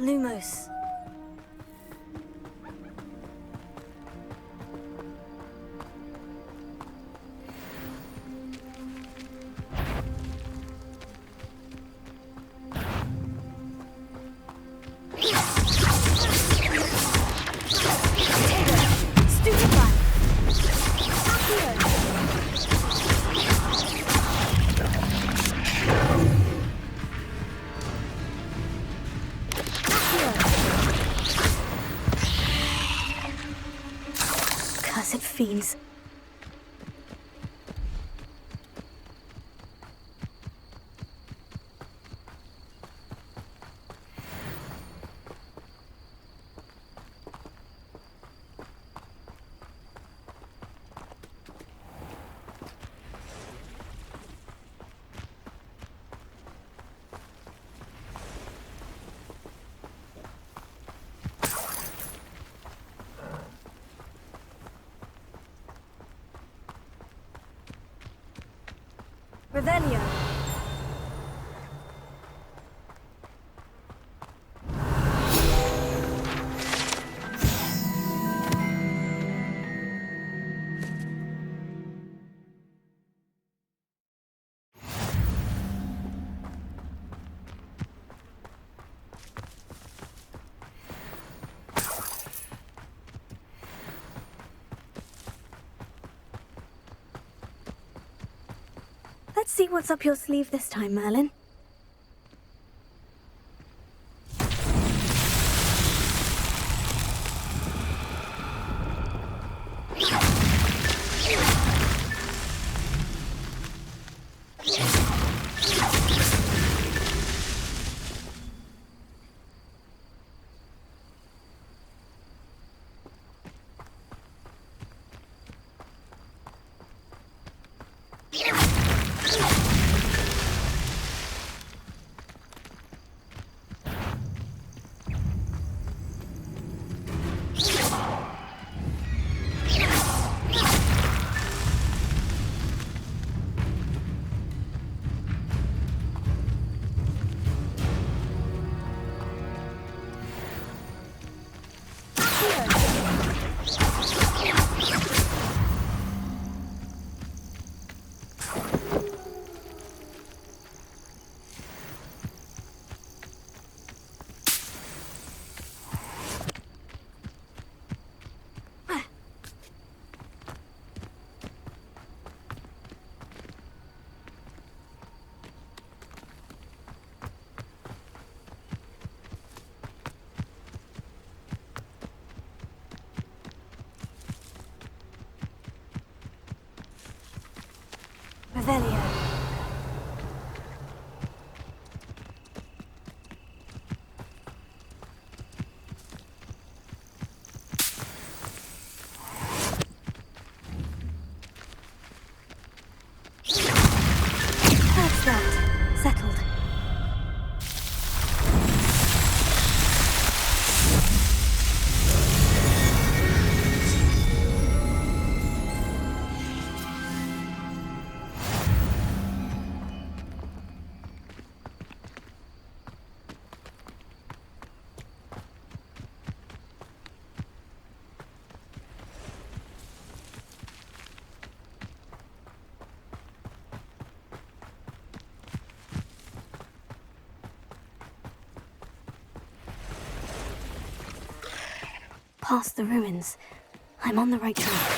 Lumos. Cursed fiends. Revelio. Let's see what's up your sleeve this time, Merlin. Revelio. That's that. Settled. Past the ruins. I'm on the right track.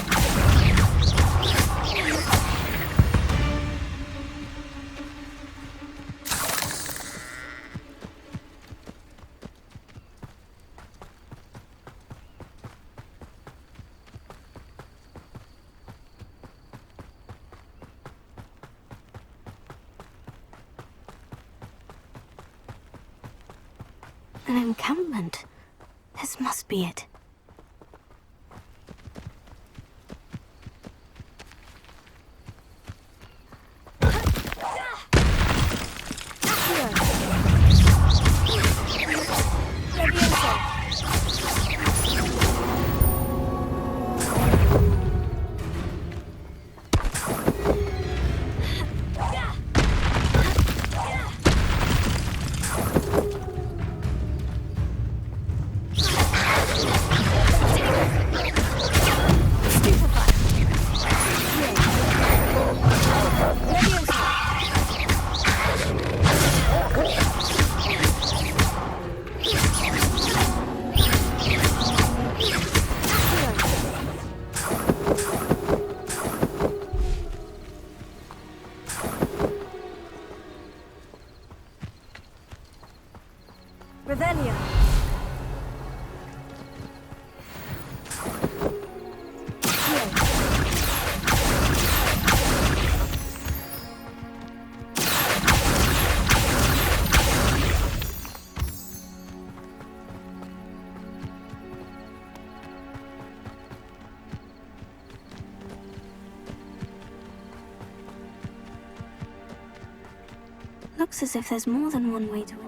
An encampment. This must be it. Looks as if there's more than one way to it.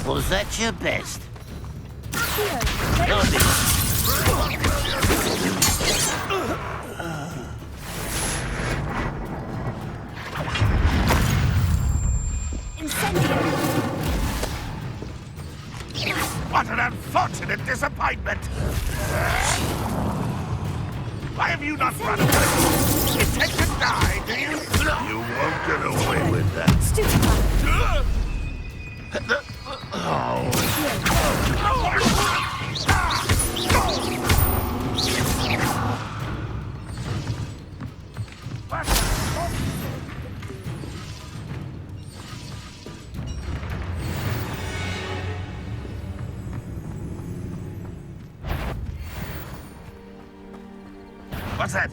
Was that your best? What an unfortunate disappointment! Why have you not run away? Intend to die, do you? You won't get away with that. Stupid. What's that?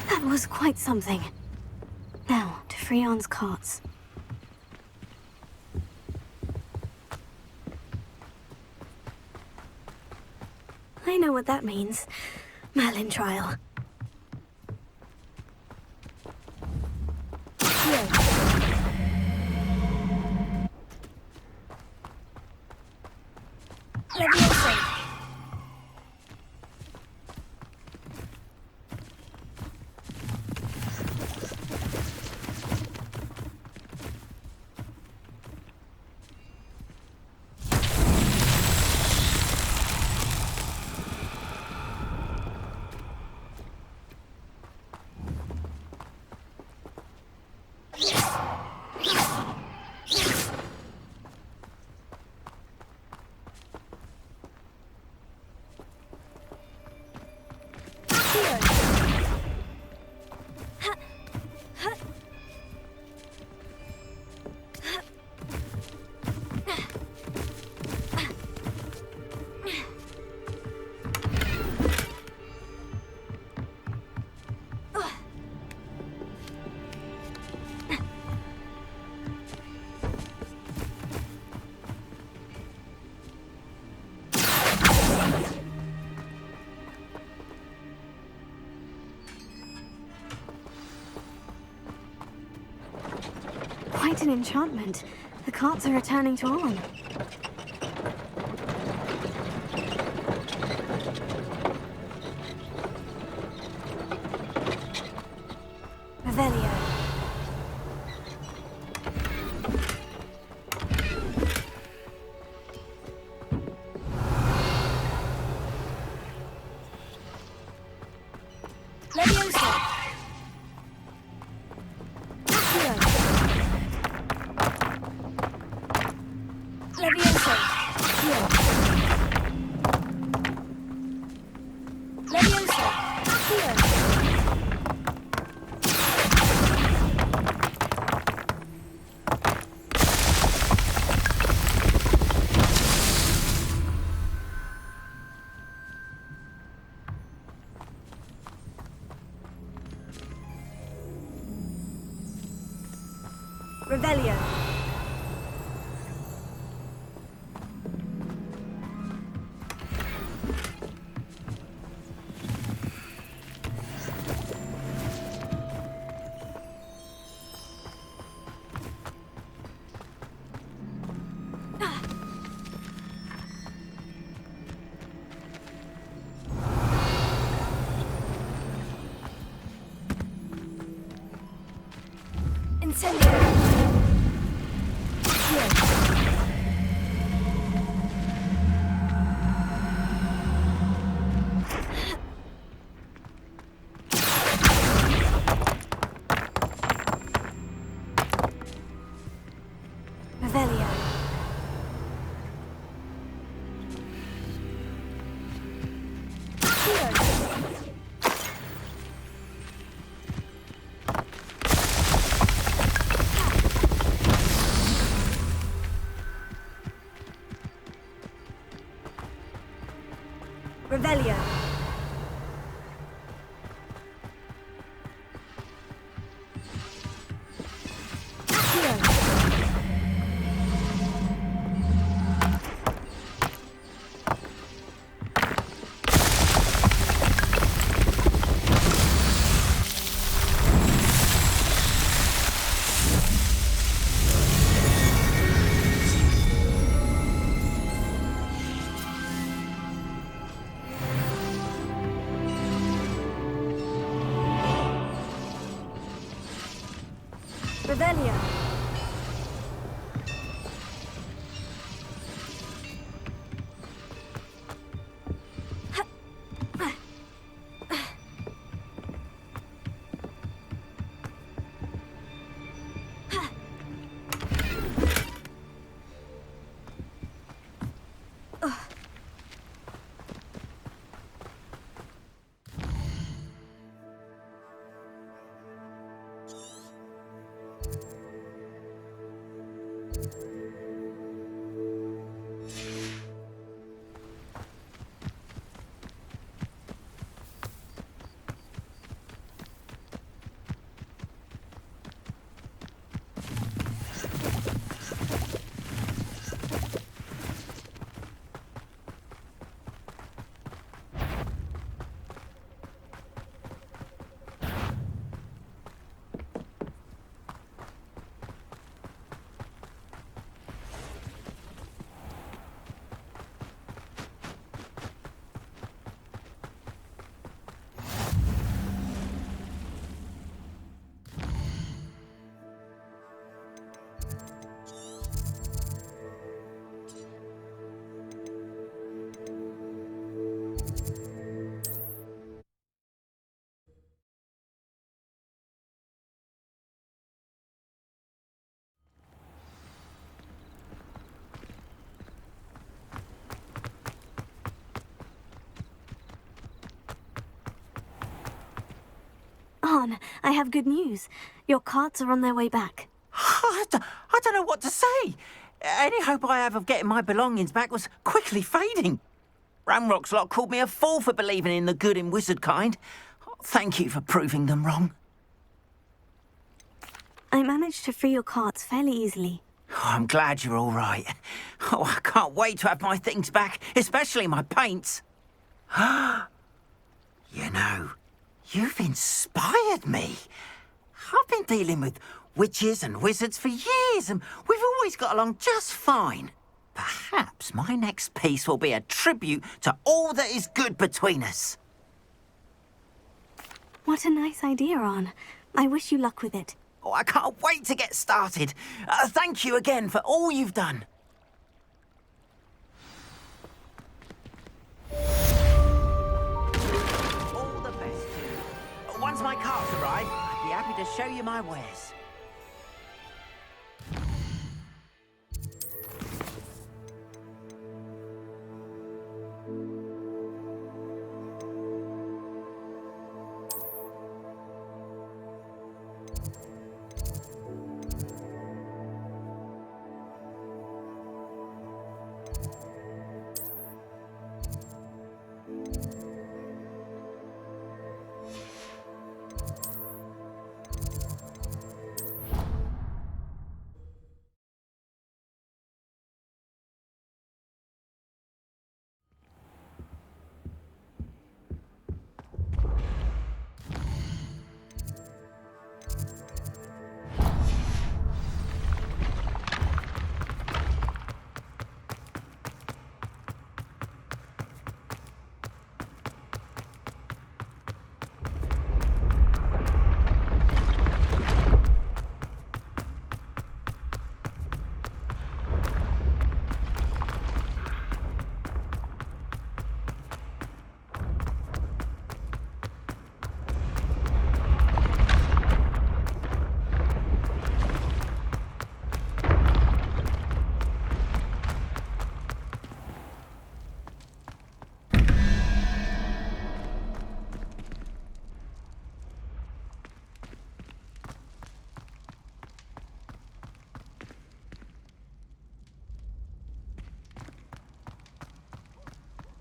That was quite something. Now, to Freon's carts. I know what that means. Merlin trial. Quite an enchantment. The carts are returning to on. Revelio. Leviosa. Accio. Leviosa. Accio. Leviosa. Accio. Revelio. Incendio. Revelio. Revelio. Revelio. On, I have good news. Your carts are on their way back. I don't know what to say. Any hope I have of getting my belongings back was quickly fading. Ramrock's lot called me a fool for believing in the good in wizard kind. Thank you for proving them wrong. I managed to free your carts fairly easily. Oh, I'm glad you're all right. Oh, I can't wait to have my things back, especially my paints. You know, you've inspired me. I've been dealing with witches and wizards for years, and we've always got along just fine. Perhaps my next piece will be a tribute to all that is good between us. What a nice idea, Ron. I wish you luck with it. Oh, I can't wait to get started. Thank you again for all you've done. All the best to you. Once my carts arrive, I'd be happy to show you my wares.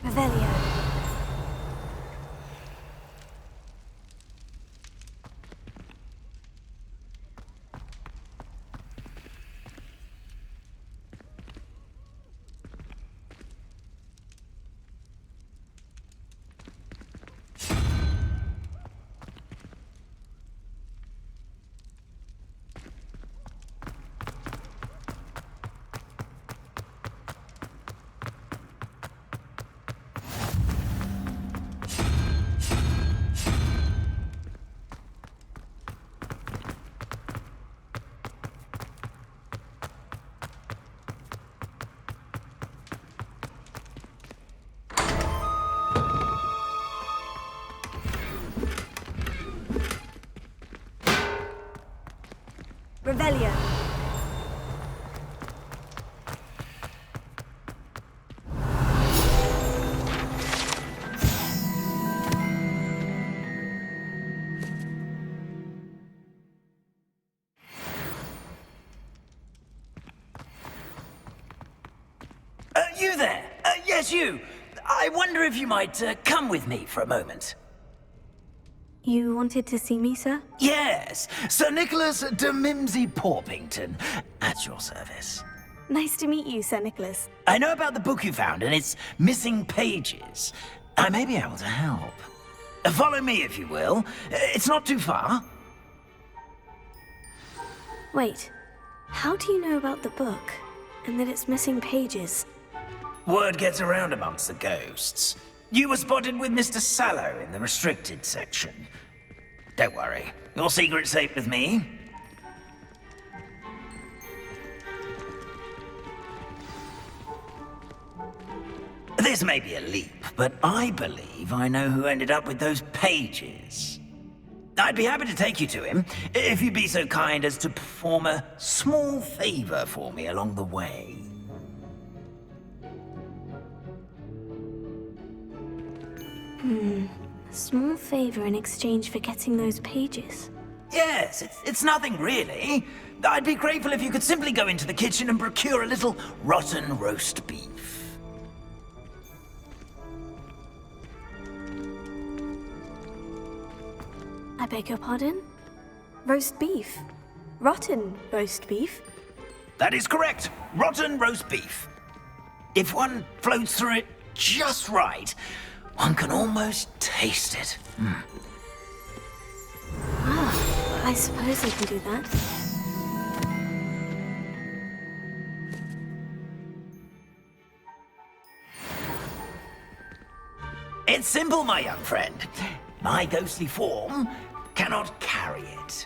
Revelio. Revelio. You there? Yes, you. I wonder if you might come with me for a moment. You wanted to see me, sir? Yes, Sir Nicholas de Mimsy Porpington, at your service. Nice to meet you, Sir Nicholas. I know about the book you found and its missing pages. I may be able to help. Follow me, if you will. It's not too far. Wait, how do you know about the book and that it's missing pages? Word gets around amongst the ghosts. You were spotted with Mr. Sallow in the restricted section. Don't worry, your secret's safe with me. This may be a leap, but I believe I know who ended up with those pages. I'd be happy to take you to him, if you'd be so kind as to perform a small favor for me along the way. A small favor in exchange for getting those pages. Yes, it's nothing really. I'd be grateful if you could simply go into the kitchen and procure a little rotten roast beef. I beg your pardon? Roast beef? Rotten roast beef? That is correct. Rotten roast beef. If one floats through it just right, one can almost taste it. Ah, I suppose I can do that. It's simple, my young friend. My ghostly form cannot carry it.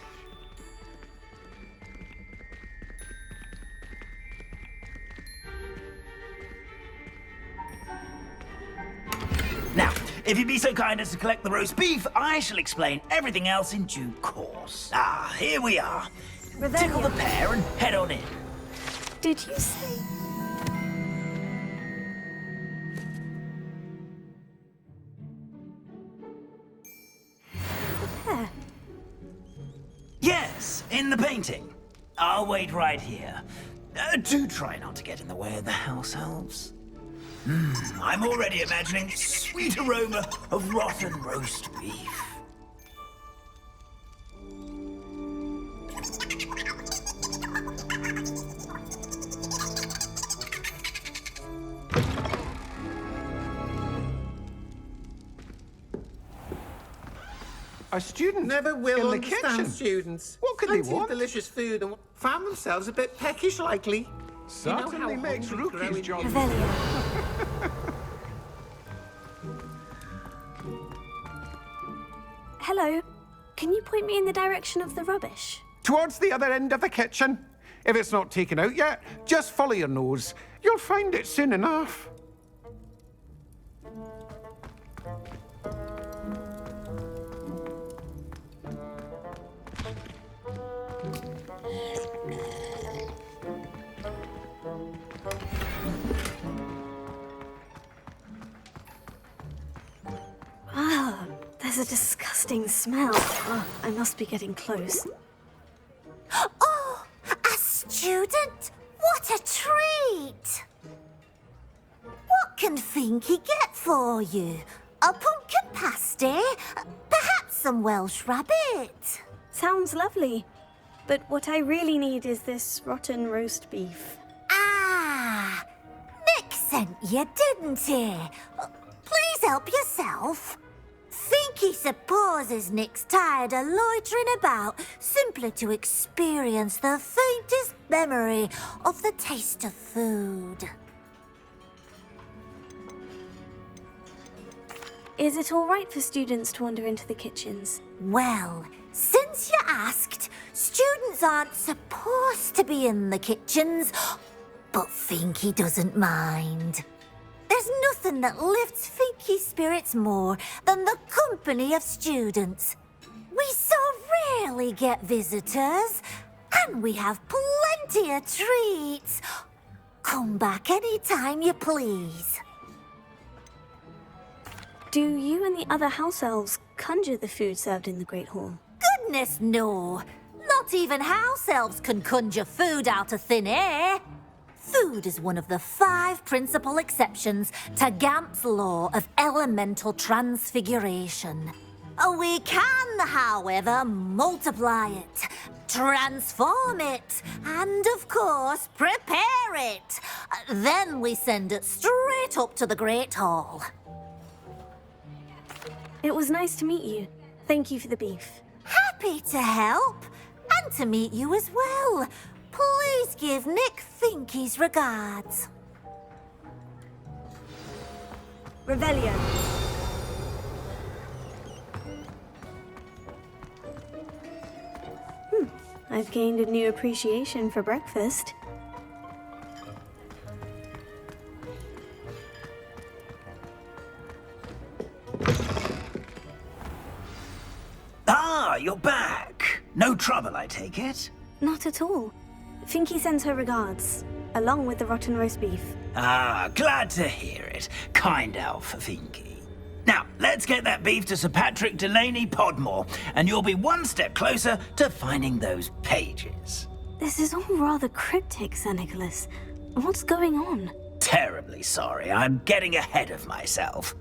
Now, if you'd be so kind as to collect the roast beef, I shall explain everything else in due course. Ah, here we are. Tickle the pear and head on in. Did you say... Pear? Yes, in the painting. I'll wait right here. Do try not to get in the way of the house elves. I'm already imagining the sweet aroma of rotten roast beef. A student never will in the understand kitchen. students. What could Plenty they of want? delicious food and found themselves a bit peckish, likely. Certainly makes rookies' jobs. Hello. Can you point me in the direction of the rubbish? Towards the other end of the kitchen. If it's not taken out yet, just follow your nose. You'll find it soon enough. Ah, there's a disgusting smell. Oh, I must be getting close. Oh, a student? What a treat! What can Finky get for you? A pumpkin pasty? Perhaps some Welsh rabbit? Sounds lovely. But what I really need is this rotten roast beef. Ah, Nick sent you, didn't he? Please help yourself. Finky supposes Nick's tired of loitering about simply to experience the faintest memory of the taste of food. Is it all right for students to wander into the kitchens? Well, since you asked, students aren't supposed to be in the kitchens, but Finky doesn't mind. There's nothing that lifts Finky's spirits more than the company of students. We so rarely get visitors, and we have plenty of treats. Come back any time you please. Do you and the other house elves conjure the food served in the Great Hall? Goodness, no. Not even house elves can conjure food out of thin air. Food is one of the 5 principal exceptions to Gamp's law of elemental transfiguration. We can, however, multiply it, transform it, and, of course, prepare it. Then we send it straight up to the Great Hall. It was nice to meet you. Thank you for the beef. Happy to help, and to meet you as well. Please give Nick Finky's regards. Rebellion. I've gained a new appreciation for breakfast. Ah, you're back. No trouble, I take it? Not at all. Finky sends her regards, along with the rotten roast beef. Ah, glad to hear it. Kind elf, Finky. Now, let's get that beef to Sir Patrick Delaney Podmore, and you'll be one step closer to finding those pages. This is all rather cryptic, Sir Nicholas. What's going on? Terribly sorry, I'm getting ahead of myself.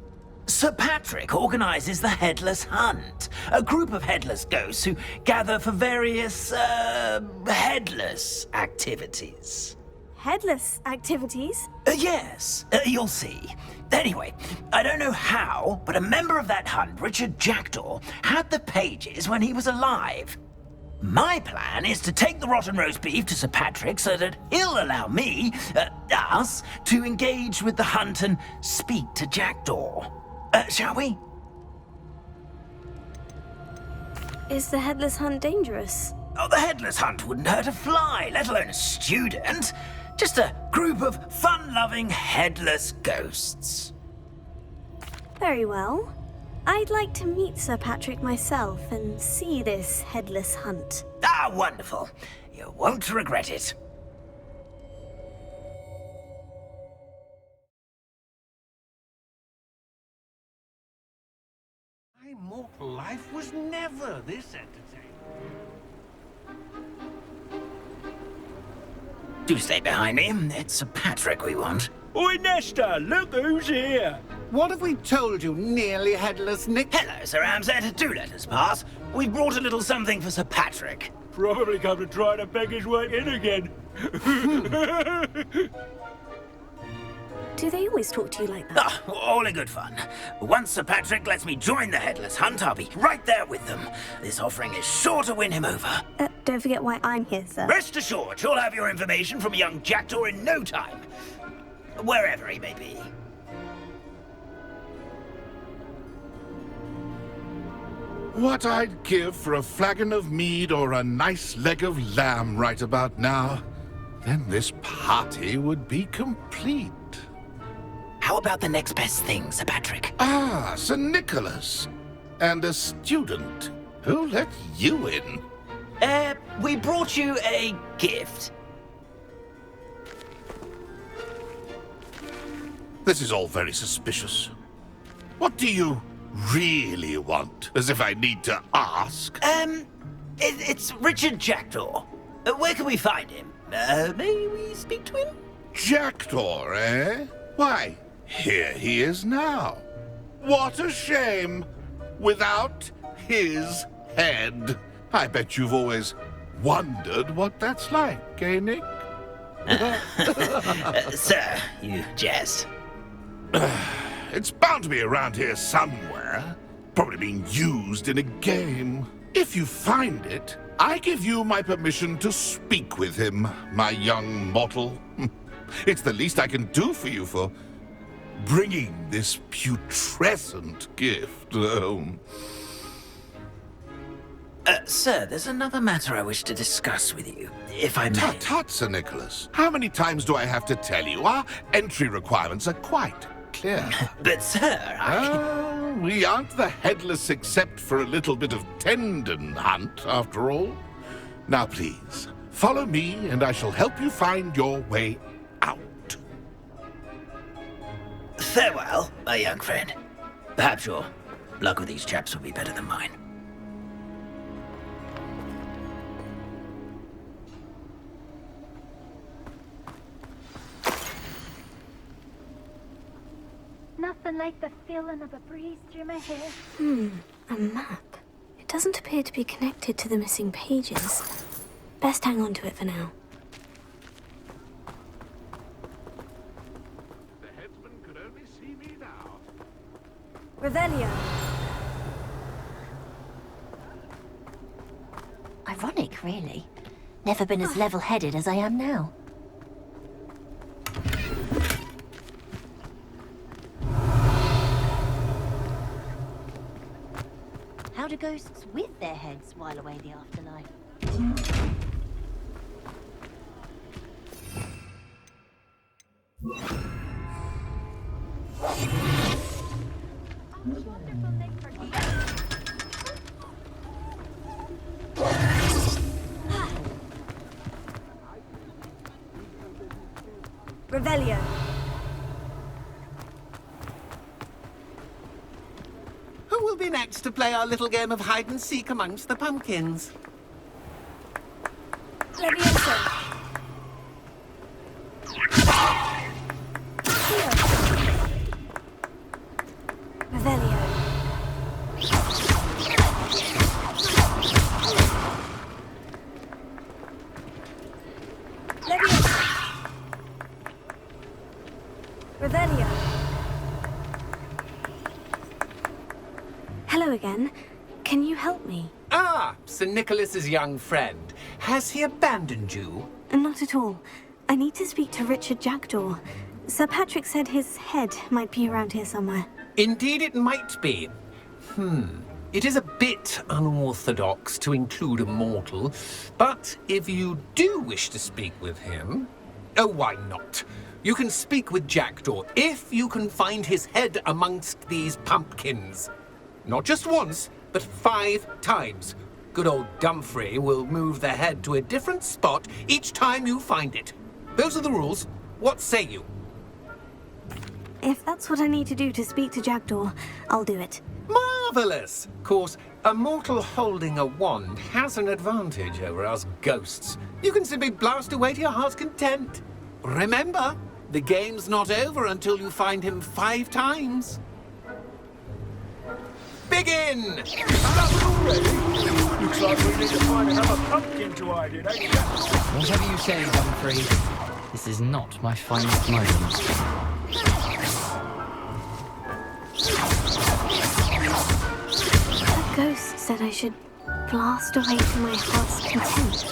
Sir Patrick organizes the Headless Hunt, a group of headless ghosts who gather for various, headless activities. Headless activities? Yes, you'll see. Anyway, I don't know how, but a member of that hunt, Richard Jackdaw, had the pages when he was alive. My plan is to take the rotten roast beef to Sir Patrick so that he'll allow me, us, to engage with the hunt and speak to Jackdaw. Shall we? Is the headless hunt dangerous? Oh, the headless hunt wouldn't hurt a fly, let alone a student. Just a group of fun-loving headless ghosts. Very well. I'd like to meet Sir Patrick myself and see this headless hunt. Ah, wonderful. You won't regret it. My mortal life was never this entertaining. Do stay behind me. It's Sir Patrick we want. Oi, Nesta, look who's here. What have we told you, nearly headless Nick? Hello, Sir Ramsed. Do let us pass. We've brought a little something for Sir Patrick. Probably come to try to beg his way in again. Do they always talk to you like that? Oh, all in good fun. Once Sir Patrick lets me join the headless hunt, I'll be right there with them. This offering is sure to win him over. Don't forget why I'm here, sir. Rest assured, you'll have your information from a young Jackdaw in no time. Wherever he may be. What I'd give for a flagon of mead or a nice leg of lamb right about now. Then this party would be complete. How about the next best thing, Sir Patrick? Ah, Sir Nicholas. And a student. Who let you in? We brought you a gift. This is all very suspicious. What do you really want? As if I need to ask. It's Richard Jackdaw. Where can we find him? May we speak to him? Jackdaw, eh? Why, here he is now. What a shame. Without his head. I bet you've always wondered what that's like, eh, Nick? Sir, you jest. It's bound to be around here somewhere. Probably being used in a game. If you find it, I give you my permission to speak with him, my young mortal. It's the least I can do for you for bringing this putrescent gift home. Sir, there's another matter I wish to discuss with you, if I may. Tut, tut, Sir Nicholas. How many times do I have to tell you? Our entry requirements are quite clear. But, sir, we aren't the headless except for a little bit of tendon hunt, after all. Now, please, follow me, and I shall help you find your way out. Farewell, my young friend. Perhaps your luck with these chaps will be better than mine. Nothing like the feeling of a breeze through my hair. A map. It doesn't appear to be connected to the missing pages. Best hang on to it for now. The headsman could only see me now. Revelio. Ironic, really. Never been as level-headed as I am now. How do ghosts with their heads while away the afterlife? Revelio. Who will be next to play our little game of hide-and-seek amongst the pumpkins? Levioso. Revelio. Revelio. Hello again. Can you help me? Ah, Sir Nicholas's young friend. Has he abandoned you? Not at all. I need to speak to Richard Jackdaw. Sir Patrick said his head might be around here somewhere. Indeed it might be. It is a bit unorthodox to include a mortal, but if you do wish to speak with him... Oh, why not? You can speak with Jackdaw if you can find his head amongst these pumpkins. Not just once, but 5 times. Good old Dumfrey will move the head to a different spot each time you find it. Those are the rules. What say you? If that's what I need to do to speak to Jackdaw, I'll do it. Marvellous! Of course, a mortal holding a wand has an advantage over us ghosts. You can simply blast away to your heart's content. Remember, the game's not over until you find him 5 times. Begin! Looks like we need to find another pumpkin to hide in, eh? Whatever you say, Humphrey, this is not my finest moment. The ghost said I should blast away to my heart's content.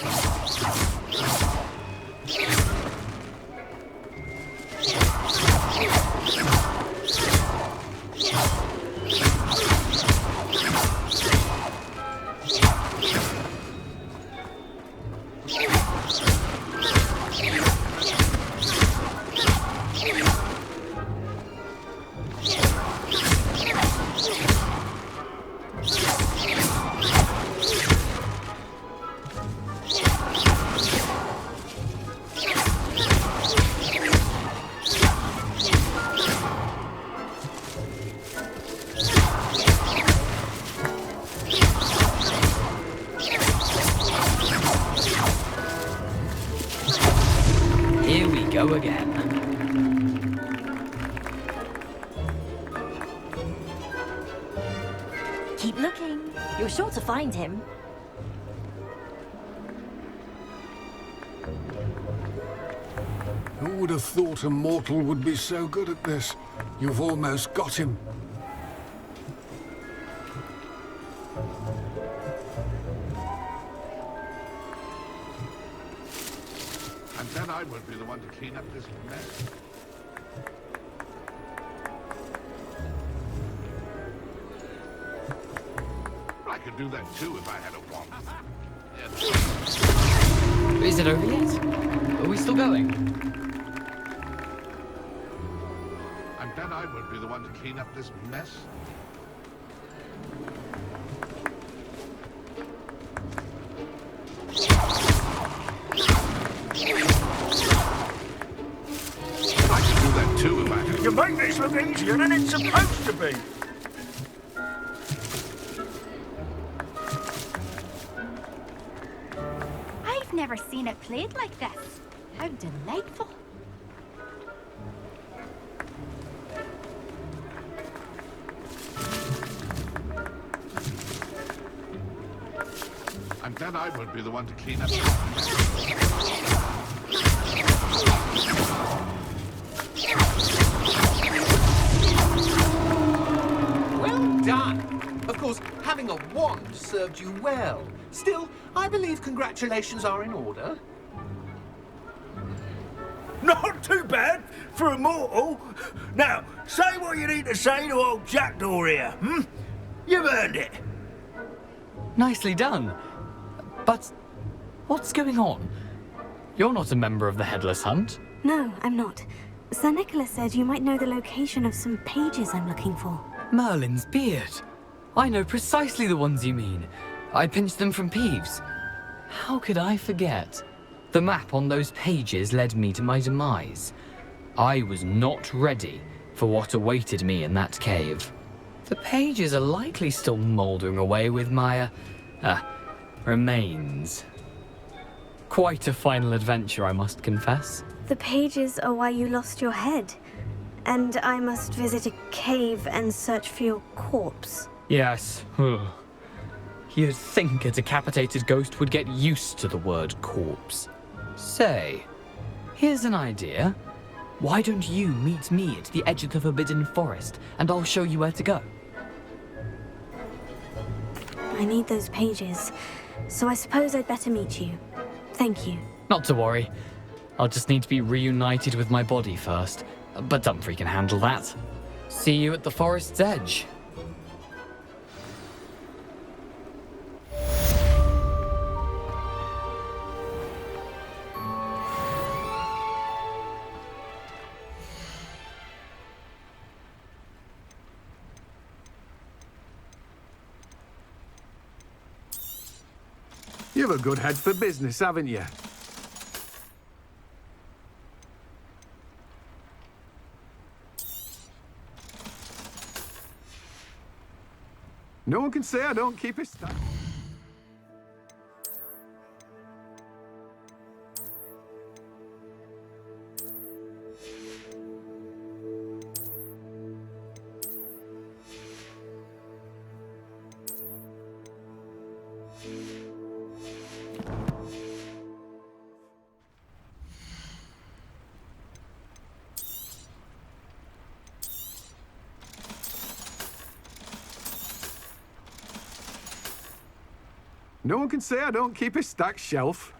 Here we go again. Keep looking. You're sure to find him. Who would have thought a mortal would be so good at this? You've almost got him. And then I won't be the one to clean up this mess. I could do that too if I had a wand. Is it over yet? Are we still going? And then I won't be the one to clean up this mess. I could do that too if I had. You make this look easier than it's supposed to be. I've never seen it played like this. How delightful. And then I won't be the one to clean up. Well done! Of course, having a wand served you well. Still, I believe congratulations are in order. Not too bad for a mortal. Now, say what you need to say to old Jackdaw here, You've earned it. Nicely done. But what's going on? You're not a member of the Headless Hunt. No, I'm not. Sir Nicholas said you might know the location of some pages I'm looking for. Merlin's beard. I know precisely the ones you mean. I pinched them from Peeves. How could I forget? The map on those pages led me to my demise. I was not ready for what awaited me in that cave. The pages are likely still mouldering away with my, remains. Quite a final adventure, I must confess. The pages are why you lost your head. And I must visit a cave and search for your corpse. Yes. You'd think a decapitated ghost would get used to the word corpse. Say, here's an idea. Why don't you meet me at the edge of the Forbidden Forest, and I'll show you where to go? I need those pages, so I suppose I'd better meet you. Thank you. Not to worry. I'll just need to be reunited with my body first. But Dumfries can handle that. See you at the forest's edge. You've a good head for business, haven't you? No one can say I don't keep it stacked. No one can say I don't keep a stacked shelf.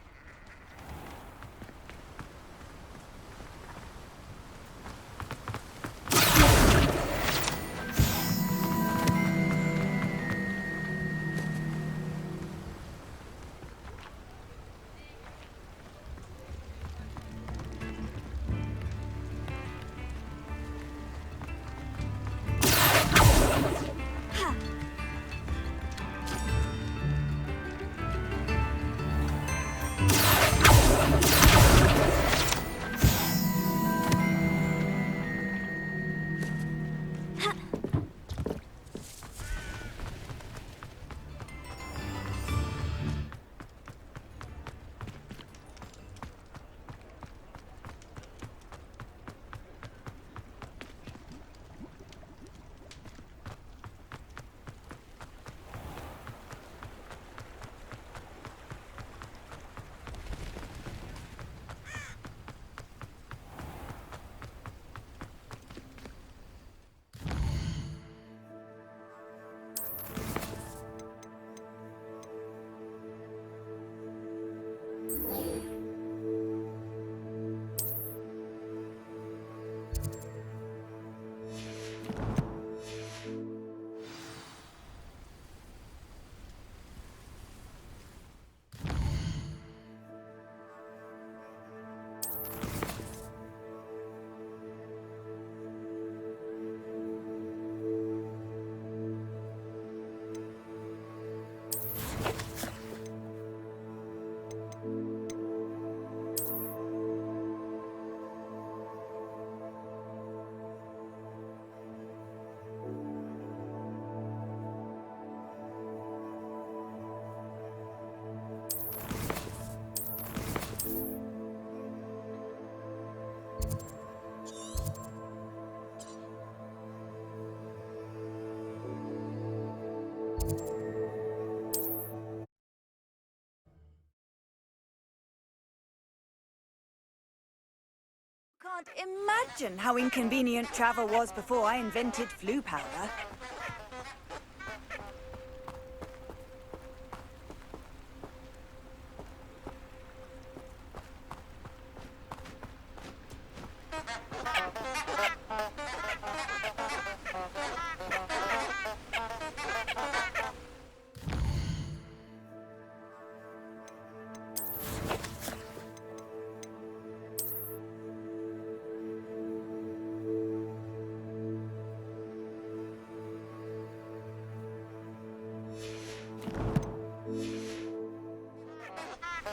Can't imagine how inconvenient travel was before I invented flu powder.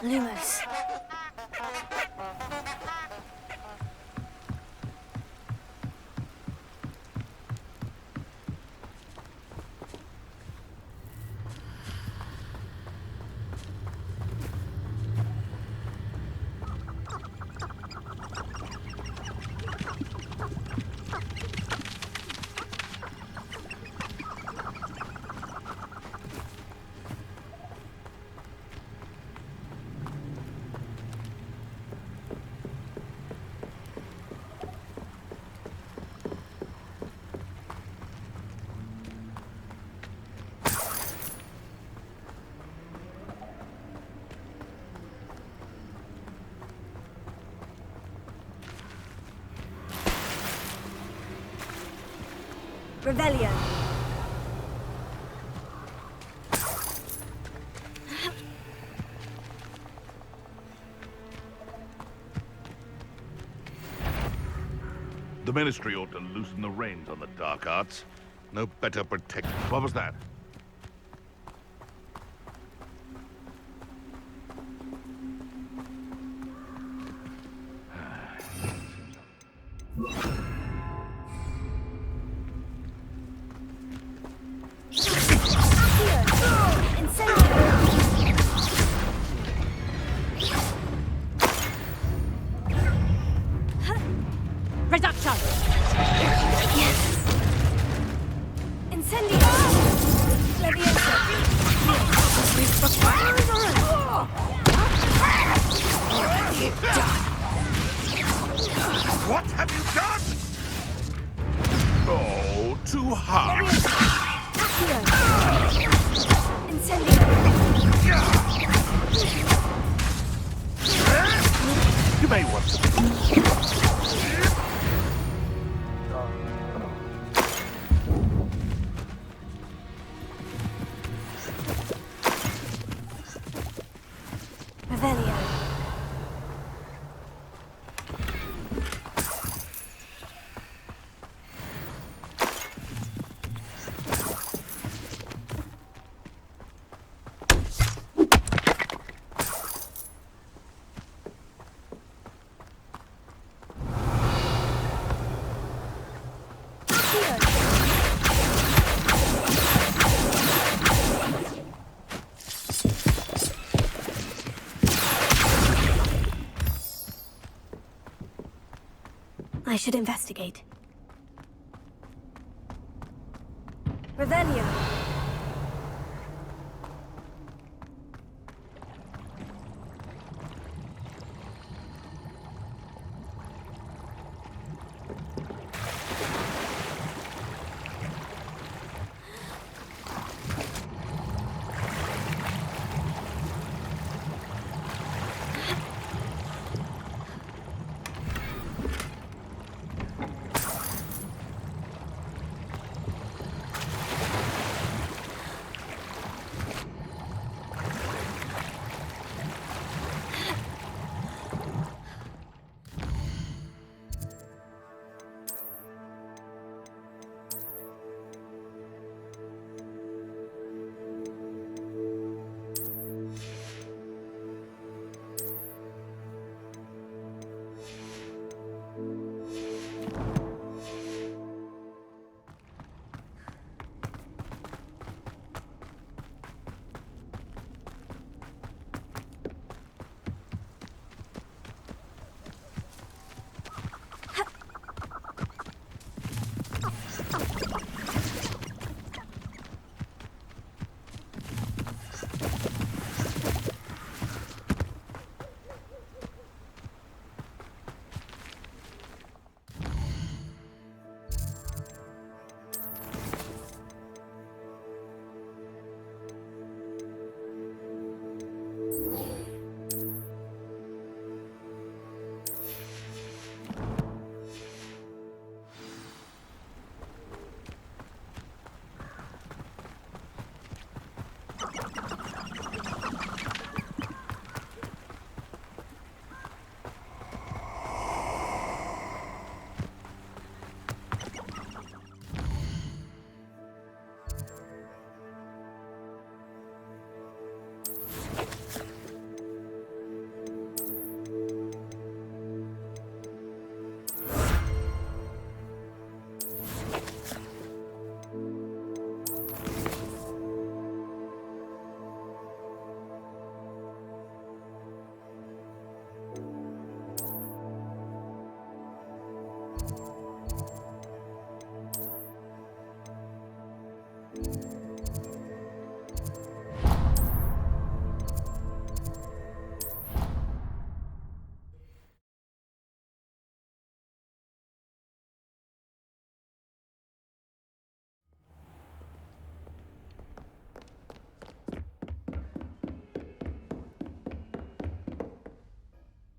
Lumos. Revelio. The Ministry ought to loosen the reins on the dark arts. No better protect. What was that? Reduction! Yes! Incendio! What have you done? Oh, too hard. You may want to. Revelio. I should investigate. Revelio.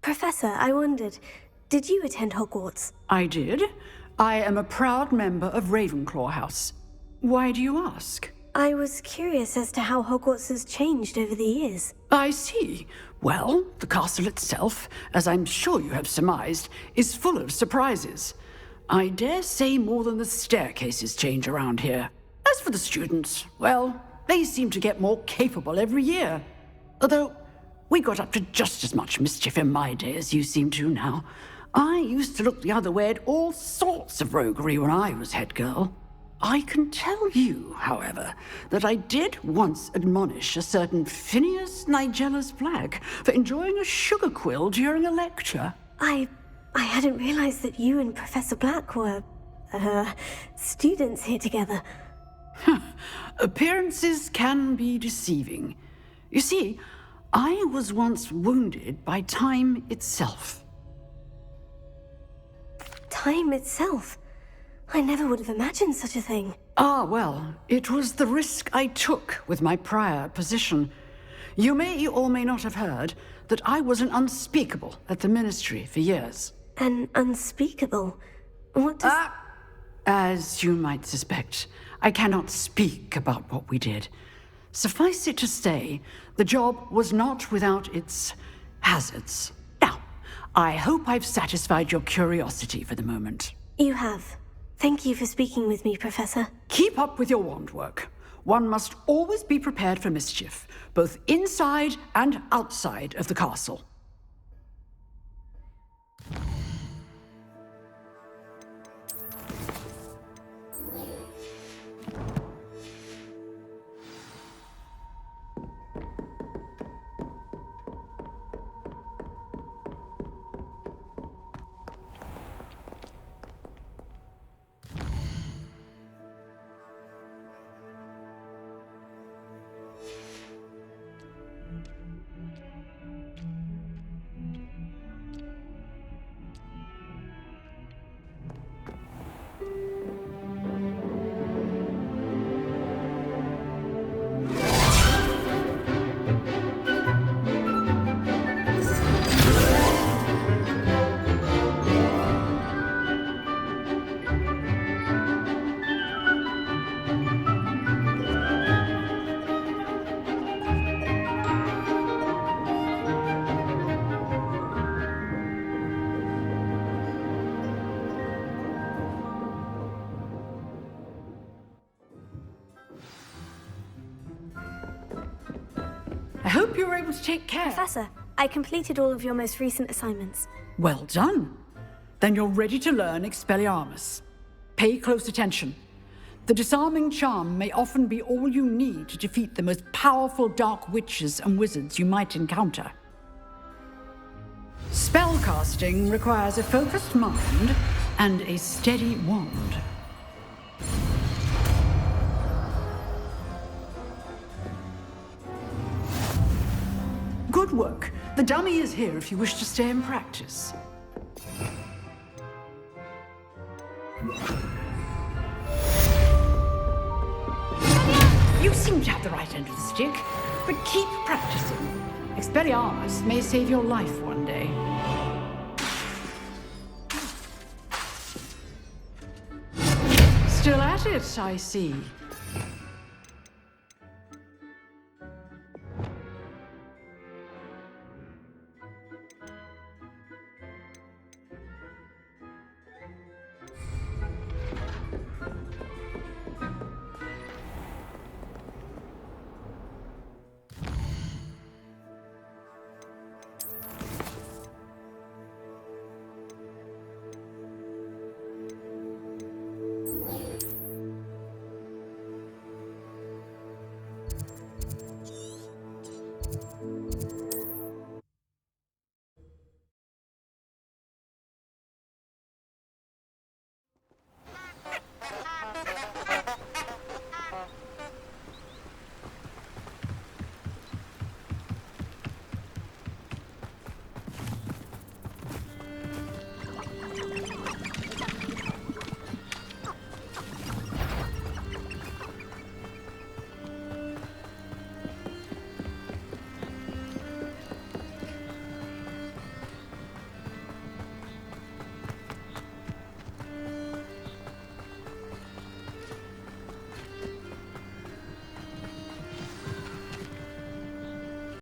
Professor, I wondered, did you attend Hogwarts? I did. I am a proud member of Ravenclaw House. Why do you ask? I was curious as to how Hogwarts has changed over the years. I see. Well, the castle itself, as I'm sure you have surmised, is full of surprises. I dare say more than the staircases change around here. As for the students, well, they seem to get more capable every year. Although, we got up to just as much mischief in my day as you seem to now. I used to look the other way at all sorts of roguery when I was head girl. I can tell you, however, that I did once admonish a certain Phineas Nigella's Black for enjoying a sugar quill during a lecture. I hadn't realized that you and Professor Black were, students here together. Appearances can be deceiving. You see, I was once wounded by time itself. Time itself? I never would have imagined such a thing. Ah, well, it was the risk I took with my prior position. You may or may not have heard that I was an unspeakable at the Ministry for years. An unspeakable? What does... As you might suspect, I cannot speak about what we did. Suffice it to say, the job was not without its hazards. Now, I hope I've satisfied your curiosity for the moment. You have. Thank you for speaking with me, Professor. Keep up with your wand work. One must always be prepared for mischief, both inside and outside of the castle. I hope you were able to take care. Professor, I completed all of your most recent assignments. Well done. Then you're ready to learn Expelliarmus. Pay close attention. The disarming charm may often be all you need to defeat the most powerful dark witches and wizards you might encounter. Spellcasting requires a focused mind and a steady wand. Good work. The dummy is here if you wish to stay and practice. You seem to have the right end of the stick, but keep practicing. Expelliarmus may save your life one day. Still at it, I see.